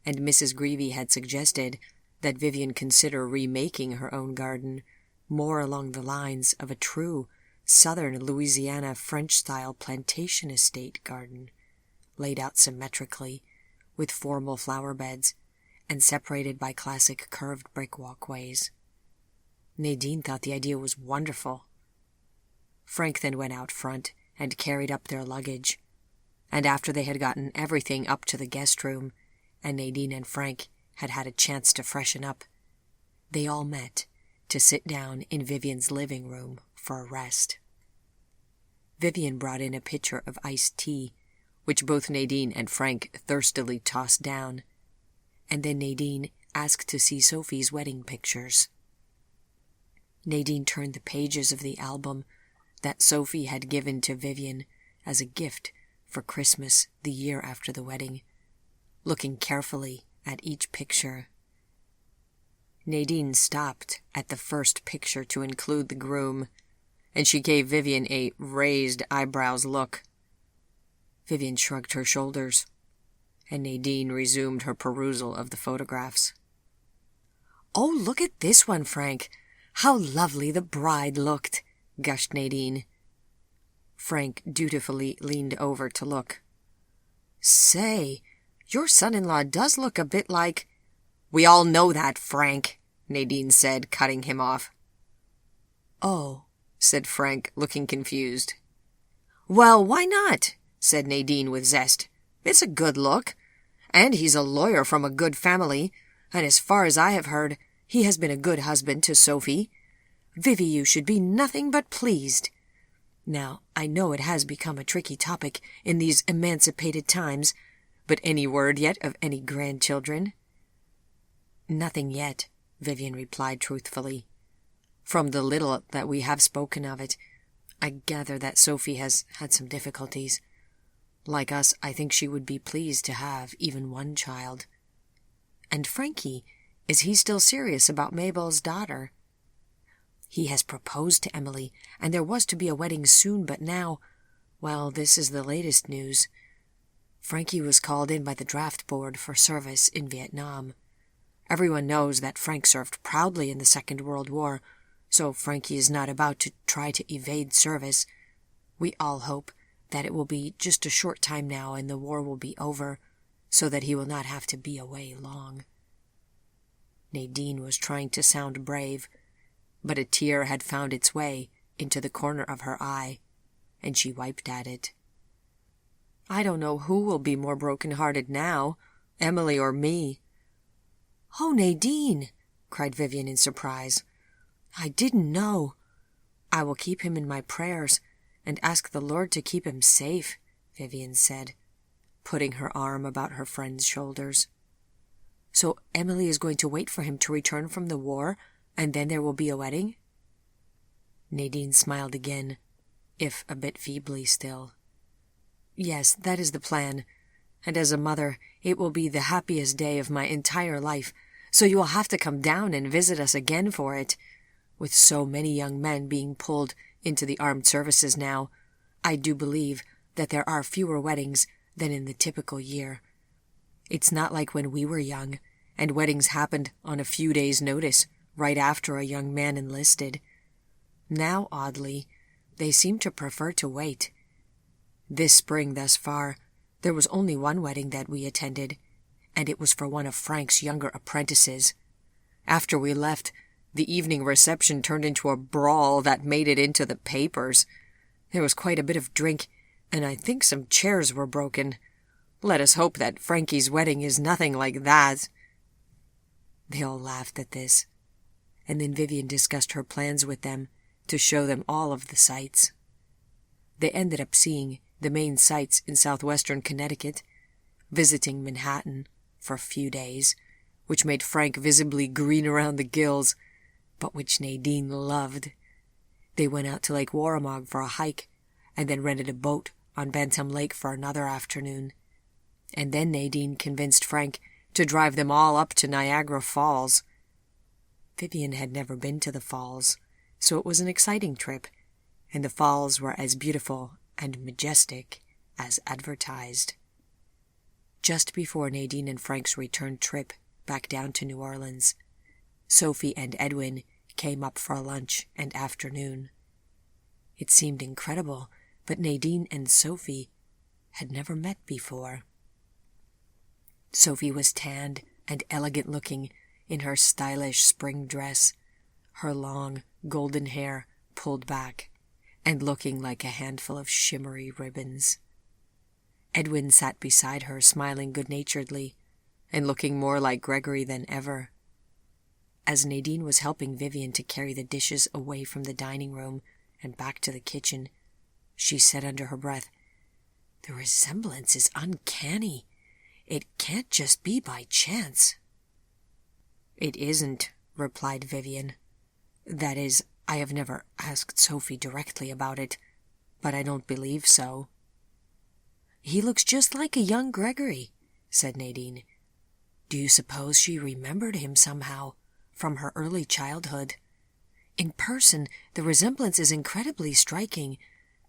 and Mrs. Greevy had suggested that Vivian consider remaking her own garden more along the lines of a true southern Louisiana French-style plantation estate garden, laid out symmetrically, with formal flower beds, and separated by classic curved brick walkways. Nadine thought the idea was wonderful. Frank then went out front and carried up their luggage, and after they had gotten everything up to the guest room, and Nadine and Frank had had a chance to freshen up, they all met to sit down in Vivian's living room for a rest. Vivian brought in a pitcher of iced tea, which both Nadine and Frank thirstily tossed down, and then Nadine asked to see Sophie's wedding pictures. Nadine turned the pages of the album that Sophie had given to Vivian as a gift for Christmas the year after the wedding, looking carefully at each picture. Nadine stopped at the first picture to include the groom, and she gave Vivian a raised eyebrows look. Vivian shrugged her shoulders, and Nadine resumed her perusal of the photographs. "Oh, look at this one, Frank. How lovely the bride looked," gushed Nadine. Frank dutifully leaned over to look. "Say, your son-in-law does look a bit like—" "We all know that, Frank," Nadine said, cutting him off. "Oh," said Frank, looking confused. "Well, why not?" said Nadine with zest. "It's a good look. And he's a lawyer from a good family, and as far as I have heard, he has been a good husband to Sophie. Vivi, you should be nothing but pleased." Now, I know it has become a tricky topic in these emancipated times, but any word yet of any grandchildren?" "Nothing yet," Vivian replied truthfully. "From the little that we have spoken of it, I gather that Sophie has had some difficulties. Like us, I think she would be pleased to have even one child." "And Frankie, is he still serious about Mabel's daughter?" "He has proposed to Emily, and there was to be a wedding soon, but now, well, this is the latest news. Frankie was called in by the draft board for service in Vietnam. Everyone knows that Frank served proudly in the Second World War, so Frankie is not about to try to evade service. We all hope that it will be just a short time now and the war will be over, so that he will not have to be away long." Nadine was trying to sound brave, but a tear had found its way into the corner of her eye, and she wiped at it. "I don't know who will be more broken-hearted now, Emily or me." "Oh, Nadine!" cried Vivian in surprise. "I didn't know. I will keep him in my prayers and ask the Lord to keep him safe," Vivian said, putting her arm about her friend's shoulders. "So Emily is going to wait for him to return from the war, and then there will be a wedding?" Nadine smiled again, if a bit feebly still. "Yes, that is the plan, and as a mother, it will be the happiest day of my entire life, so you will have to come down and visit us again for it. With so many young men being pulled into the armed services now, I do believe that there are fewer weddings than in the typical year. It's not like when we were young, and weddings happened on a few days' notice, right after a young man enlisted. Now, oddly, they seem to prefer to wait. This spring thus far, there was only one wedding that we attended, and it was for one of Frank's younger apprentices. After we left, the evening reception turned into a brawl that made it into the papers. There was quite a bit of drink, and I think some chairs were broken. Let us hope that Frankie's wedding is nothing like that." They all laughed at this, and then Vivian discussed her plans with them to show them all of the sights. They ended up seeing the main sights in southwestern Connecticut, visiting Manhattan for a few days, which made Frank visibly green around the gills, but which Nadine loved. They went out to Lake Warramog for a hike, and then rented a boat on Bantam Lake for another afternoon. And then Nadine convinced Frank to drive them all up to Niagara Falls. Vivian had never been to the falls, so it was an exciting trip, and the falls were as beautiful and majestic as advertised. Just before Nadine and Frank's return trip back down to New Orleans, Sophie and Edwin came up for lunch and afternoon. It seemed incredible, but Nadine and Sophie had never met before. Sophie was tanned and elegant-looking in her stylish spring dress, her long, golden hair pulled back and looking like a handful of shimmery ribbons. Edwin sat beside her, smiling good-naturedly and looking more like Gregory than ever. As Nadine was helping Vivian to carry the dishes away from the dining room and back to the kitchen, she said under her breath, "The resemblance is uncanny. It can't just be by chance." "It isn't," replied Vivian. "That is, I have never asked Sophie directly about it, but I don't believe so." "He looks just like a young Gregory," said Nadine. "Do you suppose she remembered him somehow from her early childhood? In person, the resemblance is incredibly striking,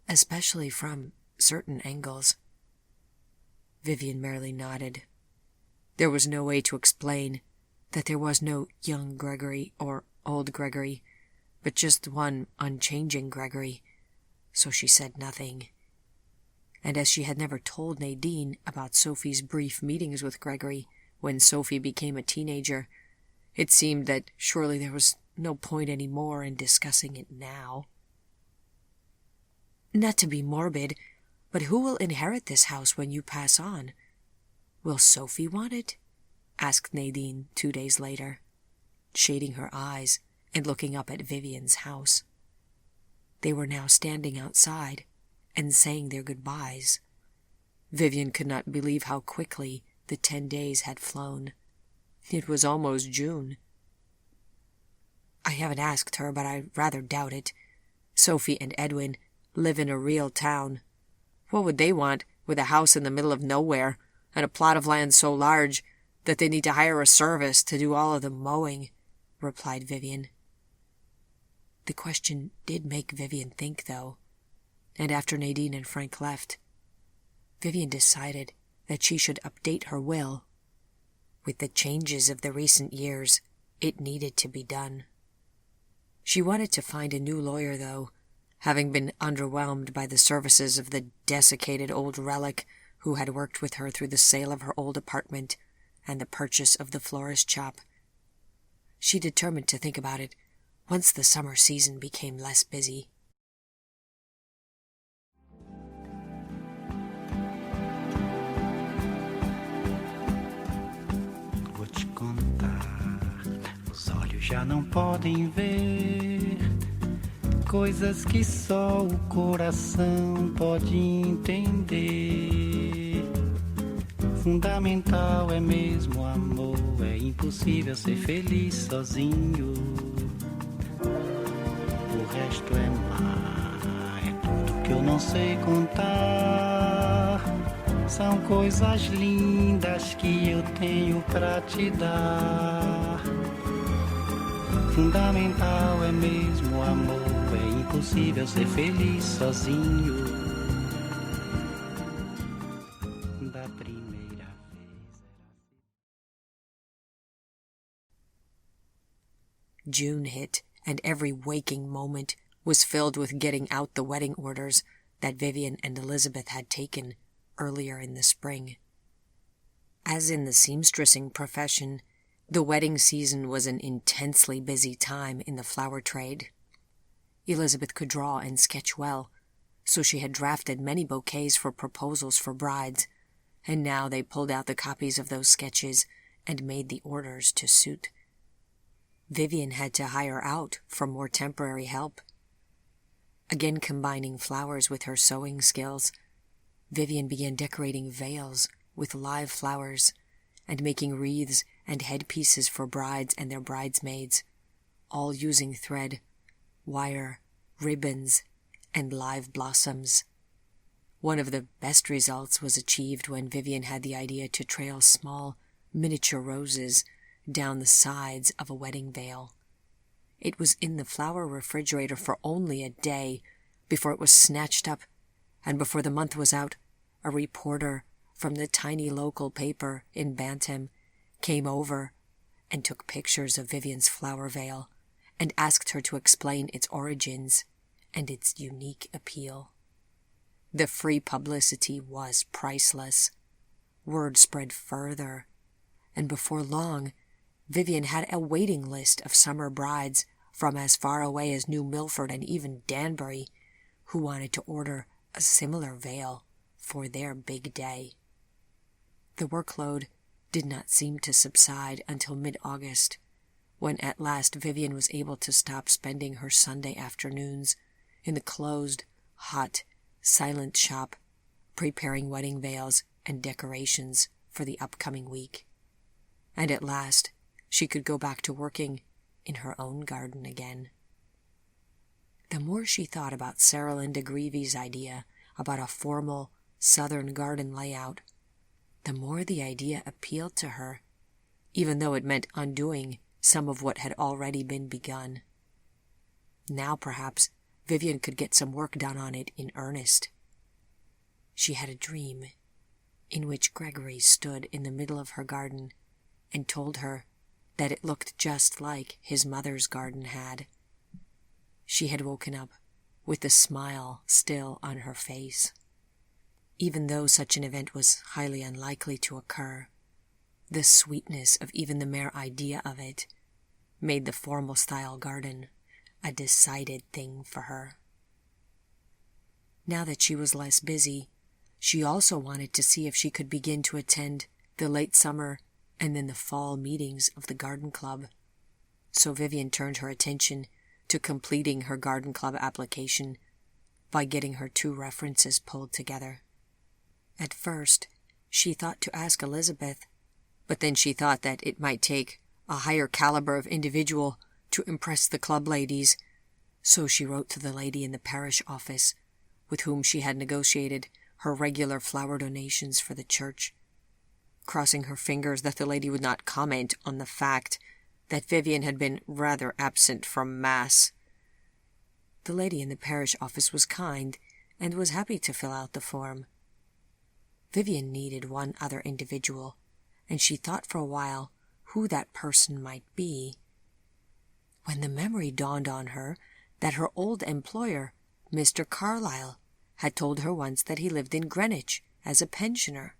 especially from certain angles." Vivian merely nodded. There was no way to explain that there was no young Gregory or old Gregory, but just one unchanging Gregory, so she said nothing. And as she had never told Nadine about Sophie's brief meetings with Gregory when Sophie became a teenager, it seemed that surely there was no point any more in discussing it now. "Not to be morbid, but who will inherit this house when you pass on? Will Sophie want it?" asked Nadine 2 days later, shading her eyes and looking up at Vivian's house. They were now standing outside and saying their goodbyes. Vivian could not believe how quickly the 10 days had flown. It was almost June. I haven't asked her, but I rather doubt it. Sophie and Edwin live in a real town. What would they want with a house in the middle of nowhere and a plot of land so large that they need to hire a service to do all of the mowing? Replied Vivian. The question did make Vivian think, though, and after Nadine and Frank left, Vivian decided that she should update her will. With the changes of the recent years, it needed to be done. She wanted to find a new lawyer, though, having been underwhelmed by the services of the desiccated old relic who had worked with her through the sale of her old apartment and the purchase of the florist shop. She determined to think about it once the summer season became less busy. Vou te contar, os olhos já não podem ver coisas que só o coração pode entender. Fundamental é mesmo o amor, é impossível ser feliz sozinho. O resto é mar, é tudo que eu não sei contar. São coisas lindas que eu tenho pra te dar. Fundamental é mesmo o amor, é impossível ser feliz sozinho. Da primeira vez. June hit, and every waking moment was filled with getting out the wedding orders that Vivian and Elizabeth had taken earlier in the spring. As in the seamstressing profession, the wedding season was an intensely busy time in the flower trade. Elizabeth could draw and sketch well, so she had drafted many bouquets for proposals for brides, and now they pulled out the copies of those sketches and made the orders to suit. Vivian had to hire out for more temporary help. Again combining flowers with her sewing skills, Vivian began decorating veils with live flowers and making wreaths and headpieces for brides and their bridesmaids, all using thread, wire, ribbons, and live blossoms. One of the best results was achieved when Vivian had the idea to trail small, miniature roses down the sides of a wedding veil. It was in the flower refrigerator for only a day before it was snatched up, and before the month was out, a reporter from the tiny local paper in Bantam came over and took pictures of Vivian's flower veil and asked her to explain its origins and its unique appeal. The free publicity was priceless. Word spread further, and before long, Vivian had a waiting list of summer brides from as far away as New Milford and even Danbury who wanted to order a similar veil for their big day. The workload did not seem to subside until mid-August, when at last Vivian was able to stop spending her Sunday afternoons in the closed, hot, silent shop, preparing wedding veils and decorations for the upcoming week. And at last, she could go back to working in her own garden again. The more she thought about Sarah Linda Greavy's idea about a formal southern garden layout, the more the idea appealed to her, even though it meant undoing some of what had already been begun. Now, perhaps, Vivian could get some work done on it in earnest. She had a dream in which Gregory stood in the middle of her garden and told her that it looked just like his mother's garden had. She had woken up with the smile still on her face. Even though such an event was highly unlikely to occur, the sweetness of even the mere idea of it made the formal-style garden a decided thing for her. Now that she was less busy, she also wanted to see if she could begin to attend the late summer and then the fall meetings of the garden club. So Vivian turned her attention to completing her garden club application by getting her 2 references pulled together. At first, she thought to ask Elizabeth, but then she thought that it might take a higher caliber of individual to impress the club ladies, so she wrote to the lady in the parish office with whom she had negotiated her regular flower donations for the church, crossing her fingers that the lady would not comment on the fact that Vivian had been rather absent from Mass. The lady in the parish office was kind and was happy to fill out the form. Vivian needed one other individual, and she thought for a while who that person might be, when the memory dawned on her that her old employer, Mr. Carlyle, had told her once that he lived in Greenwich as a pensioner.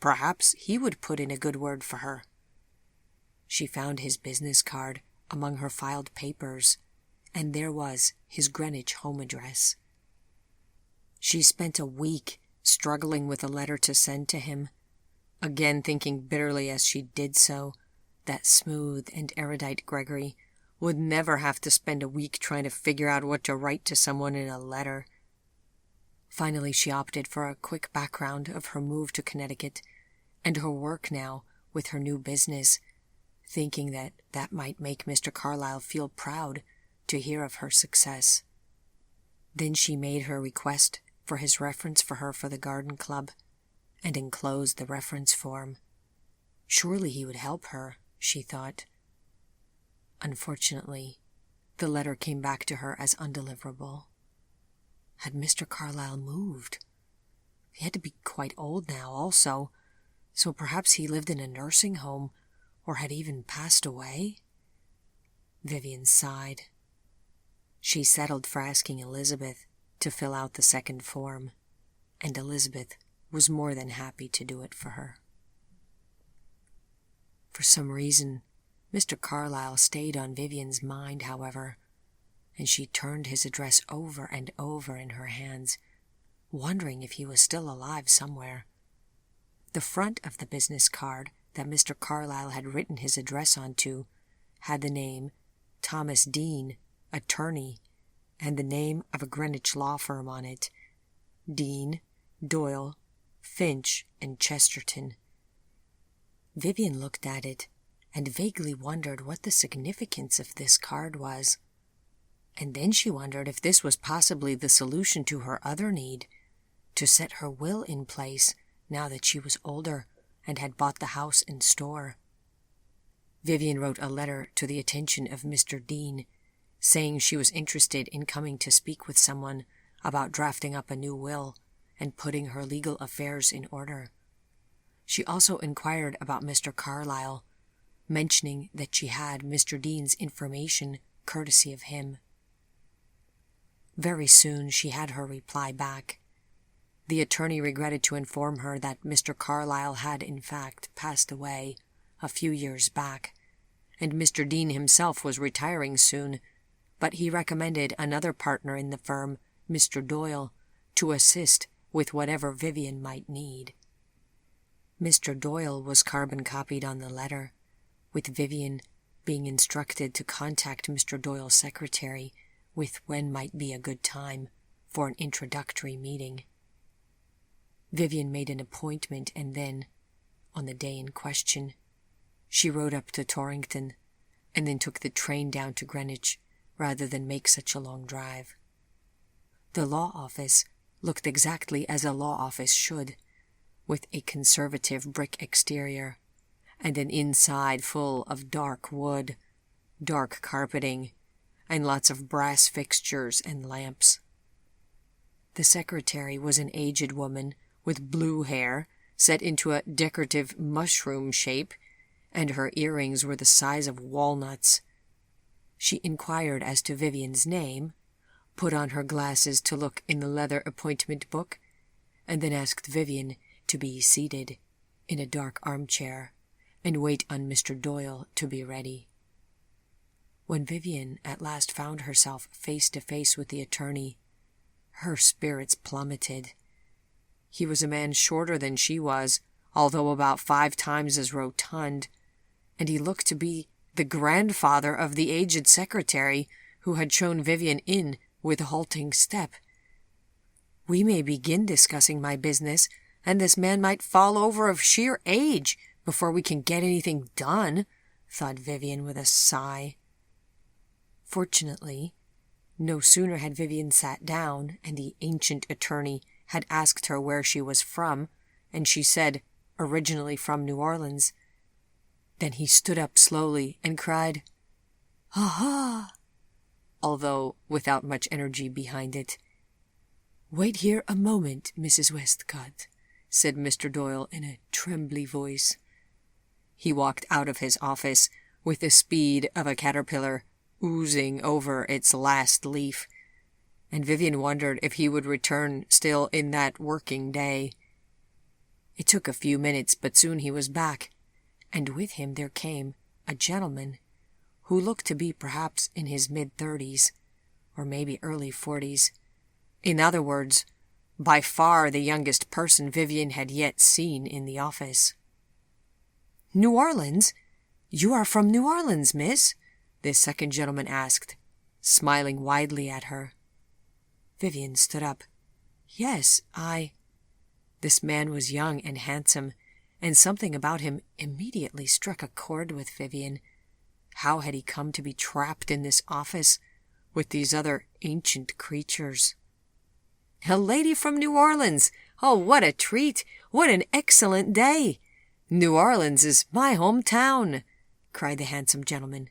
Perhaps he would put in a good word for her. She found his business card among her filed papers, and there was his Greenwich home address. She spent a week struggling with a letter to send to him, again thinking bitterly as she did so that smooth and erudite Gregory would never have to spend a week trying to figure out what to write to someone in a letter. Finally, she opted for a quick background of her move to Connecticut and her work now with her new business, thinking that that might make Mr. Carlyle feel proud to hear of her success. Then she made her request for his reference for her for the garden club and enclosed the reference form. Surely he would help her, she thought. Unfortunately, the letter came back to her as undeliverable. Had Mr. Carlyle moved? He had to be quite old now also, so perhaps he lived in a nursing home or had even passed away. Vivian sighed. She settled for asking Elizabeth to fill out the second form, and Elizabeth was more than happy to do it for her. For some reason, Mr. Carlyle stayed on Vivian's mind, however, and she turned his address over and over in her hands, wondering if he was still alive somewhere. The front of the business card that Mr. Carlyle had written his address onto had the name Thomas Dean, attorney, and the name of a Greenwich law firm on it, Dean, Doyle, Finch, and Chesterton. Vivian looked at it and vaguely wondered what the significance of this card was. And then she wondered if this was possibly the solution to her other need, to set her will in place now that she was older and had bought the house and store. Vivian wrote a letter to the attention of Mr. Dean, saying she was interested in coming to speak with someone about drafting up a new will and putting her legal affairs in order. She also inquired about Mr. Carlyle, mentioning that she had Mr. Dean's information courtesy of him. Very soon she had her reply back. The attorney regretted to inform her that Mr. Carlyle had in fact passed away a few years back, and Mr. Dean himself was retiring soon, but he recommended another partner in the firm, Mr. Doyle, to assist with whatever Vivian might need. Mr. Doyle was carbon copied on the letter, with Vivian being instructed to contact Mr. Doyle's secretary with when might be a good time for an introductory meeting. Vivian made an appointment, and then, on the day in question, she rode up to Torrington and then took the train down to Greenwich rather than make such a long drive. The law office looked exactly as a law office should, with a conservative brick exterior and an inside full of dark wood, dark carpeting, and lots of brass fixtures and lamps. The secretary was an aged woman with blue hair set into a decorative mushroom shape, and her earrings were the size of walnuts. She inquired as to Vivian's name, put on her glasses to look in the leather appointment book, and then asked Vivian to be seated in a dark armchair and wait on Mr. Doyle to be ready. When Vivian at last found herself face to face with the attorney, her spirits plummeted. He was a man shorter than she was, although about 5 times as rotund, and he looked to be the grandfather of the aged secretary who had shown Vivian in with a halting step. "We may begin discussing my business, and this man might fall over of sheer age before we can get anything done," thought Vivian with a sigh. Fortunately, no sooner had Vivian sat down and the ancient attorney had asked her where she was from, and she said, originally from New Orleans, than he stood up slowly and cried, "Aha!" although without much energy behind it. "Wait here a moment, Mrs. Westcott," said Mr. Doyle in a trembly voice. He walked out of his office with the speed of a caterpillar oozing over its last leaf, and Vivian wondered if he would return still in that working day. It took a few minutes, but soon he was back, and with him there came a gentleman who looked to be perhaps in his mid-30s, or maybe early 40s. In other words, by far the youngest person Vivian had yet seen in the office. "New Orleans? You are from New Orleans, miss?" this second gentleman asked, smiling widely at her. Vivian stood up. "Yes, This man was young and handsome, and something about him immediately struck a chord with Vivian. How had he come to be trapped in this office with these other ancient creatures? "A lady from New Orleans! Oh, what a treat! What an excellent day! New Orleans is my hometown!" cried the handsome gentleman.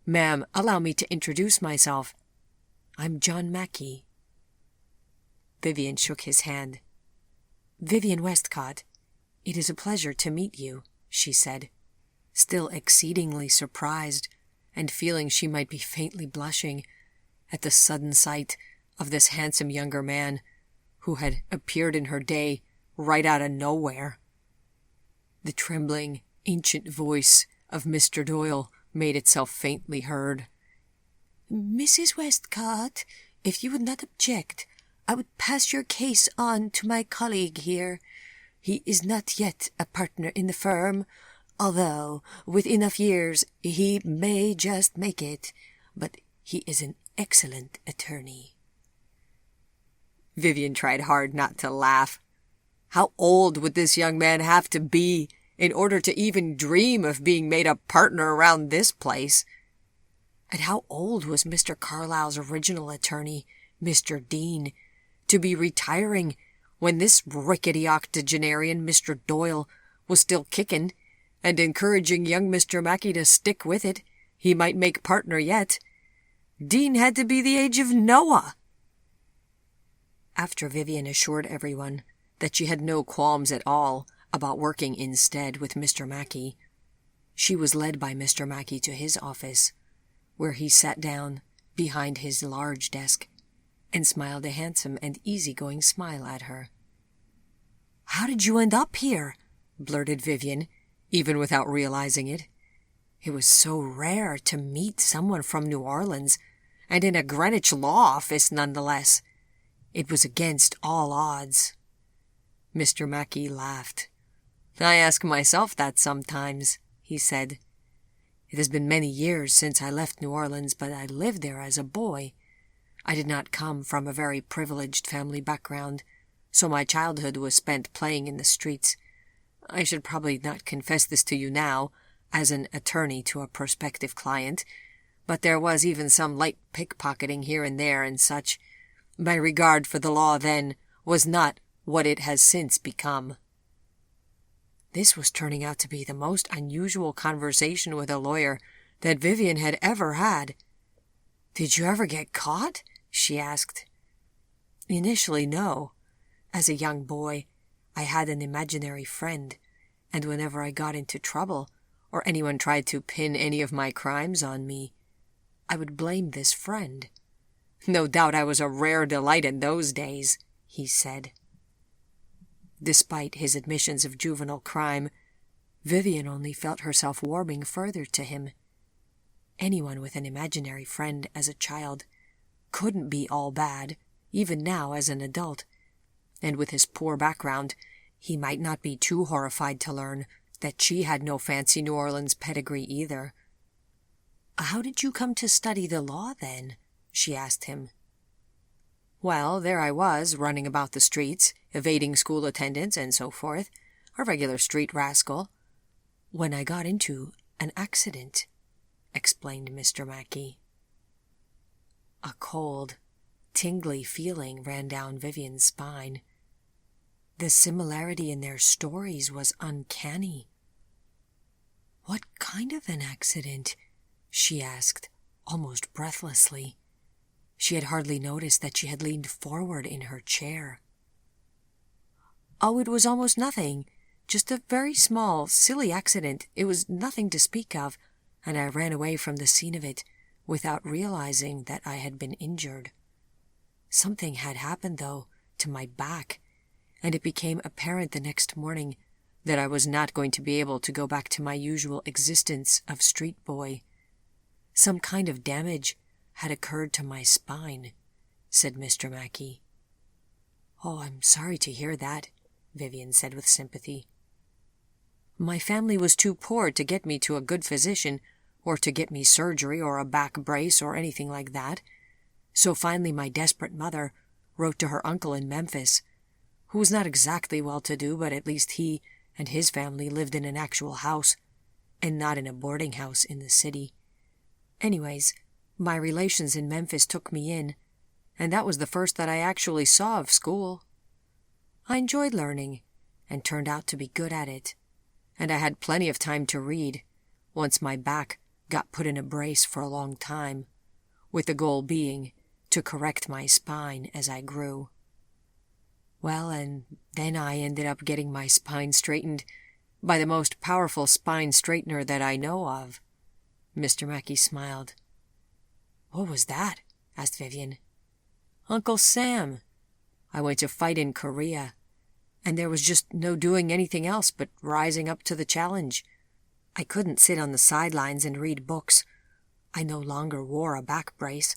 "Ma'am, allow me to introduce myself. I'm John Mackey." Vivian shook his hand. "Vivian Westcott, it is a pleasure to meet you," she said, still exceedingly surprised and feeling she might be faintly blushing at the sudden sight of this handsome younger man who had appeared in her day right out of nowhere. The trembling, ancient voice of Mr. Doyle made itself faintly heard. "Mrs. Westcott, if you would not object, I would pass your case on to my colleague here. He is not yet a partner in the firm, although with enough years he may just make it, but he is an excellent attorney." Vivian tried hard not to laugh. How old would this young man have to be in order to even dream of being made a partner around this place? And how old was Mr. Carlyle's original attorney, Mr. Dean, to be retiring when this rickety octogenarian, Mr. Doyle, was still kicking and encouraging young Mr. Mackey to stick with it? He might make partner yet. Dean had to be the age of Noah. After Vivian assured everyone that she had no qualms at all about working instead with Mr. Mackey, she was led by Mr. Mackey to his office, where he sat down behind his large desk and smiled a handsome and easygoing smile at her. "How did you end up here?" blurted Vivian, even without realizing it. It was so rare to meet someone from New Orleans, and in a Greenwich law office nonetheless. It was against all odds. Mr. Mackey laughed. "I ask myself that sometimes," he said. "It has been many years since I left New Orleans, but I lived there as a boy. I did not come from a very privileged family background, so my childhood was spent playing in the streets. I should probably not confess this to you now, as an attorney to a prospective client, but there was even some light pickpocketing here and there and such. My regard for the law then was not what it has since become." This was turning out to be the most unusual conversation with a lawyer that Vivian had ever had. "Did you ever get caught?" she asked. "Initially, no. As a young boy, I had an imaginary friend, and whenever I got into trouble, or anyone tried to pin any of my crimes on me, I would blame this friend. No doubt I was a rare delight in those days," he said. Despite his admissions of juvenile crime, Vivian only felt herself warming further to him. Anyone with an imaginary friend as a child couldn't be all bad, even now as an adult, and with his poor background, he might not be too horrified to learn that she had no fancy New Orleans pedigree either. "How did you come to study the law, then?" she asked him. Well, there I was, running about the streets, evading school attendance and so forth, a regular street rascal, when I got into an accident, explained Mr. Mackey. A cold, tingly feeling ran down Vivian's spine. The similarity in their stories was uncanny. What kind of an accident? She asked, almost breathlessly. She had hardly noticed that she had leaned forward in her chair. Oh, it was almost nothing. Just a very small, silly accident. It was nothing to speak of, and I ran away from the scene of it without realizing that I had been injured. Something had happened, though, to my back, and it became apparent the next morning that I was not going to be able to go back to my usual existence of street boy. Some kind of damage had occurred to my spine, said Mr. Mackey. Oh, I'm sorry to hear that, Vivian said with sympathy. My family was too poor to get me to a good physician, or to get me surgery or a back brace or anything like that. So finally my desperate mother wrote to her uncle in Memphis, who was not exactly well-to-do, but at least he and his family lived in an actual house, and not in a boarding house in the city. Anyways, my relations in Memphis took me in, and that was the first that I actually saw of school. I enjoyed learning, and turned out to be good at it, and I had plenty of time to read, once my back got put in a brace for a long time, with the goal being to correct my spine as I grew. Well, and then I ended up getting my spine straightened by the most powerful spine straightener that I know of. Mr. Mackey smiled. What was that? Asked Vivian. Uncle Sam. I went to fight in Korea, and there was just no doing anything else but rising up to the challenge. I couldn't sit on the sidelines and read books. I no longer wore a back brace,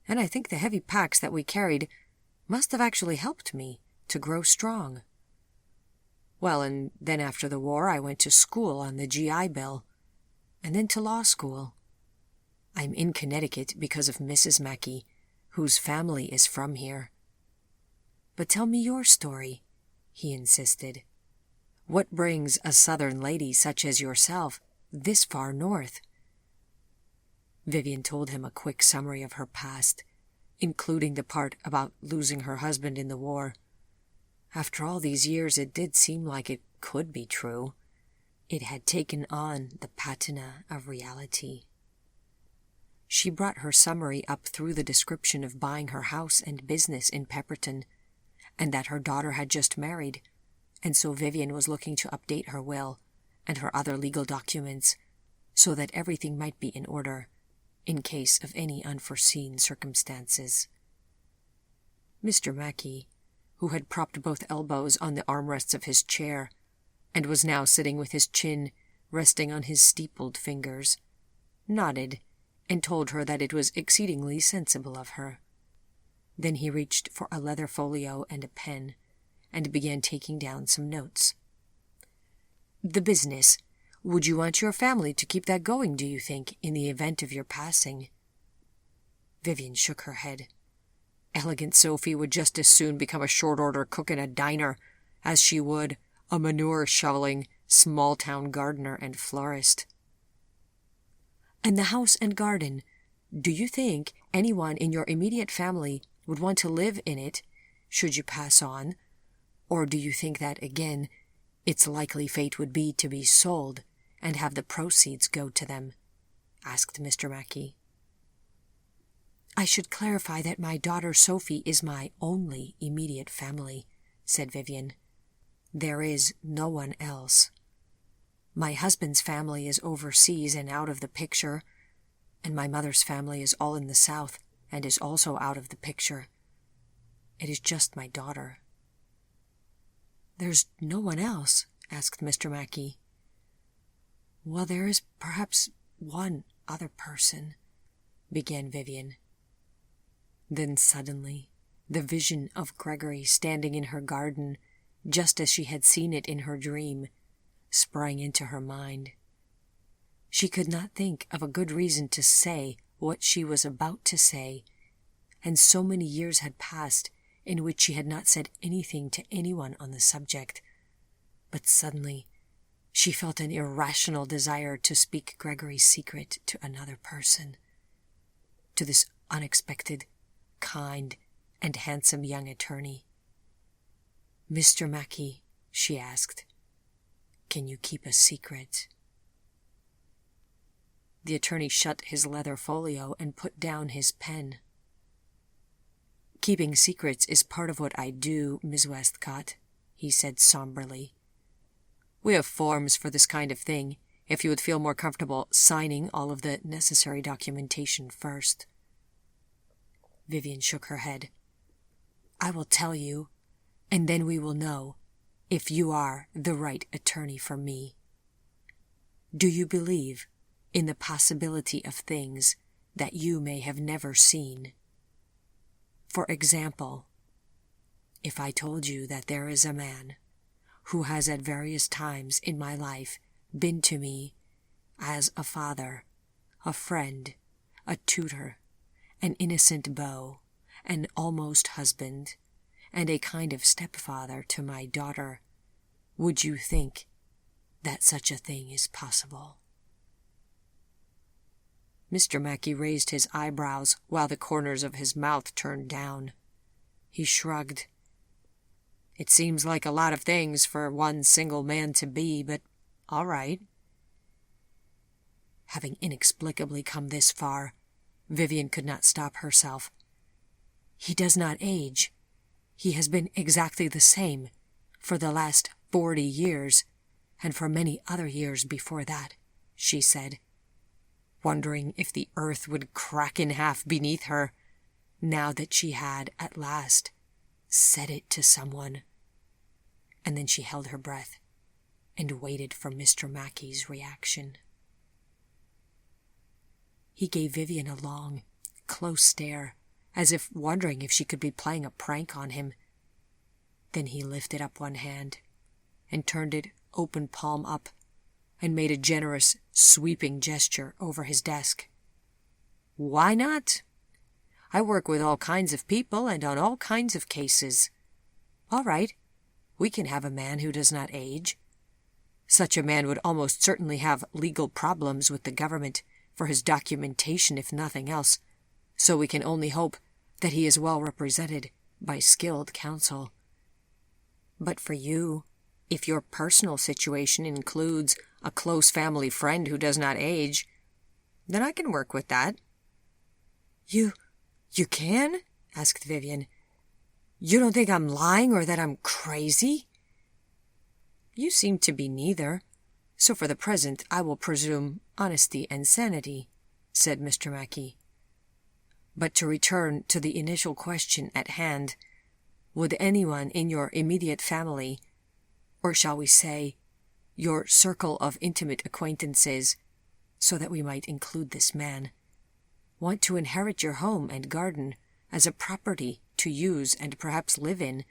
and I think the heavy packs that we carried must have actually helped me to grow strong. Well, and then after the war I went to school on the GI Bill, and then to law school. I'm in Connecticut because of Mrs. Mackey, whose family is from here. But tell me your story, he insisted. What brings a southern lady such as yourself this far north? Vivian told him a quick summary of her past, including the part about losing her husband in the war. After all these years, it did seem like it could be true. It had taken on the patina of reality. She brought her summary up through the description of buying her house and business in Pepperton, and that her daughter had just married, and so Vivian was looking to update her will and her other legal documents so that everything might be in order in case of any unforeseen circumstances. Mr. Mackey, who had propped both elbows on the armrests of his chair and was now sitting with his chin resting on his steepled fingers, nodded and told her that it was exceedingly sensible of her. Then he reached for a leather folio and a pen, and began taking down some notes. The business. Would you want your family to keep that going, do you think, in the event of your passing? Vivian shook her head. Elegant Sophie would just as soon become a short-order cook in a diner as she would a manure-shoveling, small-town gardener and florist. And the house and garden, do you think anyone in your immediate family would want to live in it, should you pass on? Or do you think that, again, its likely fate would be to be sold and have the proceeds go to them? Asked Mr. Mackey. I should clarify that my daughter Sophie is my only immediate family, said Vivian. There is no one else. My husband's family is overseas and out of the picture, and my mother's family is all in the South and is also out of the picture. It is just my daughter. There's no one else? Asked Mr. Mackey. Well, there is perhaps one other person, began Vivian. Then suddenly, the vision of Gregory standing in her garden, just as she had seen it in her dream, sprang into her mind. She could not think of a good reason to say what she was about to say and so many years had passed in which she had not said anything to anyone on the subject. But suddenly, she felt an irrational desire to speak Gregory's secret to another person, to this unexpected, kind, and handsome young attorney. "Mr. Mackey," she asked, "can you keep a secret?" The attorney shut his leather folio and put down his pen. "Keeping secrets is part of what I do, Miss Westcott," he said somberly. "We have forms for this kind of thing, if you would feel more comfortable signing all of the necessary documentation first." Vivian shook her head. "I will tell you, and then we will know if you are the right attorney for me. Do you believe in the possibility of things that you may have never seen? For example, if I told you that there is a man who has at various times in my life been to me as a father, a friend, a tutor, an innocent beau, an almost husband, and a kind of stepfather to my daughter, would you think that such a thing is possible?" Mr. Mackey raised his eyebrows while the corners of his mouth turned down. He shrugged. "It seems like a lot of things for one single man to be, but all right." Having inexplicably come this far, Vivian could not stop herself. "He does not age. He has been exactly the same for the last 40 years, and for many other years before that," she said, wondering if the earth would crack in half beneath her, now that she had, at last, said it to someone. And then she held her breath and waited for Mr. Mackey's reaction. He gave Vivian a long, close stare, as if wondering if she could be playing a prank on him. Then he lifted up one hand and turned it open palm up and made a generous, sweeping gesture over his desk. "Why not? I work with all kinds of people and on all kinds of cases. All right, we can have a man who does not age. Such a man would almost certainly have legal problems with the government for his documentation, if nothing else, so we can only hope that he is well represented by skilled counsel. But for you, if your personal situation includes a close family friend who does not age, then I can work with that." You can?" asked Vivian. "You don't think I'm lying or that I'm crazy?" "You seem to be neither, so for the present I will presume honesty and sanity," said Mr. Mackey. "But to return to the initial question at hand, would anyone in your immediate family, or shall we say, your circle of intimate acquaintances, so that we might include this man, want to inherit your home and garden as a property to use and perhaps live in?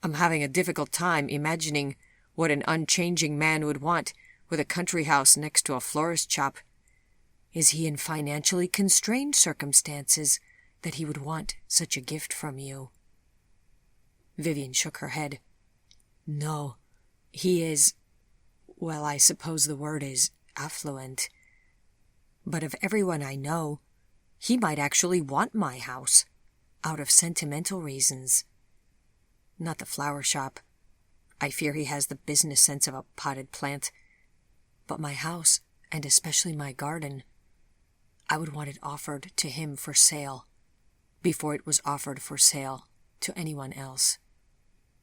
I'm having a difficult time imagining what an unchanging man would want with a country house next to a florist shop. Is he in financially constrained circumstances that he would want such a gift from you?" Vivian shook her head. "No, he is, well, I suppose the word is affluent. But of everyone I know, he might actually want my house, out of sentimental reasons. Not the flower shop. I fear he has the business sense of a potted plant. But my house, and especially my garden, I would want it offered to him for sale, before it was offered for sale to anyone else.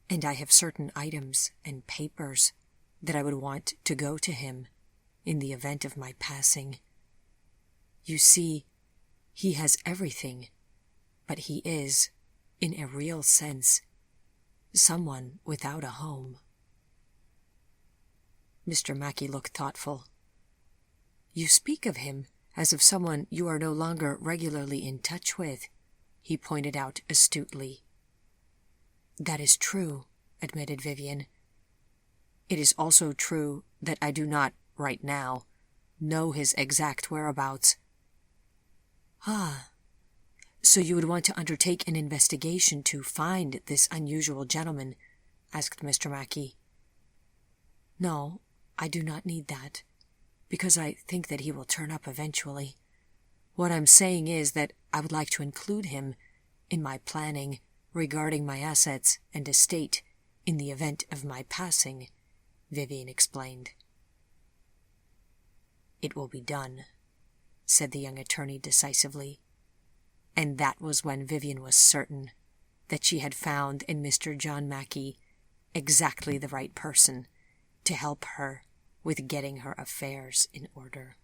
And I have certain items and papers that I would want to go to him in the event of my passing. You see, he has everything, but he is, in a real sense, someone without a home." Mr. Mackey looked thoughtful. "You speak of him as of someone you are no longer regularly in touch with," he pointed out astutely. "That is true," admitted Vivian. "It is also true that I do not, right now, know his exact whereabouts." "Ah, So you would want to undertake an investigation to find this unusual gentleman? Asked Mr. Mackey. No, I do not need that, because I think that he will turn up eventually. What I'm saying is that I would like to include him in my planning regarding my assets and estate in the event of my passing, Vivian explained. It will be done, said the young attorney decisively. And that was when Vivian was certain that she had found in Mr. John Mackey exactly the right person to help her with getting her affairs in order.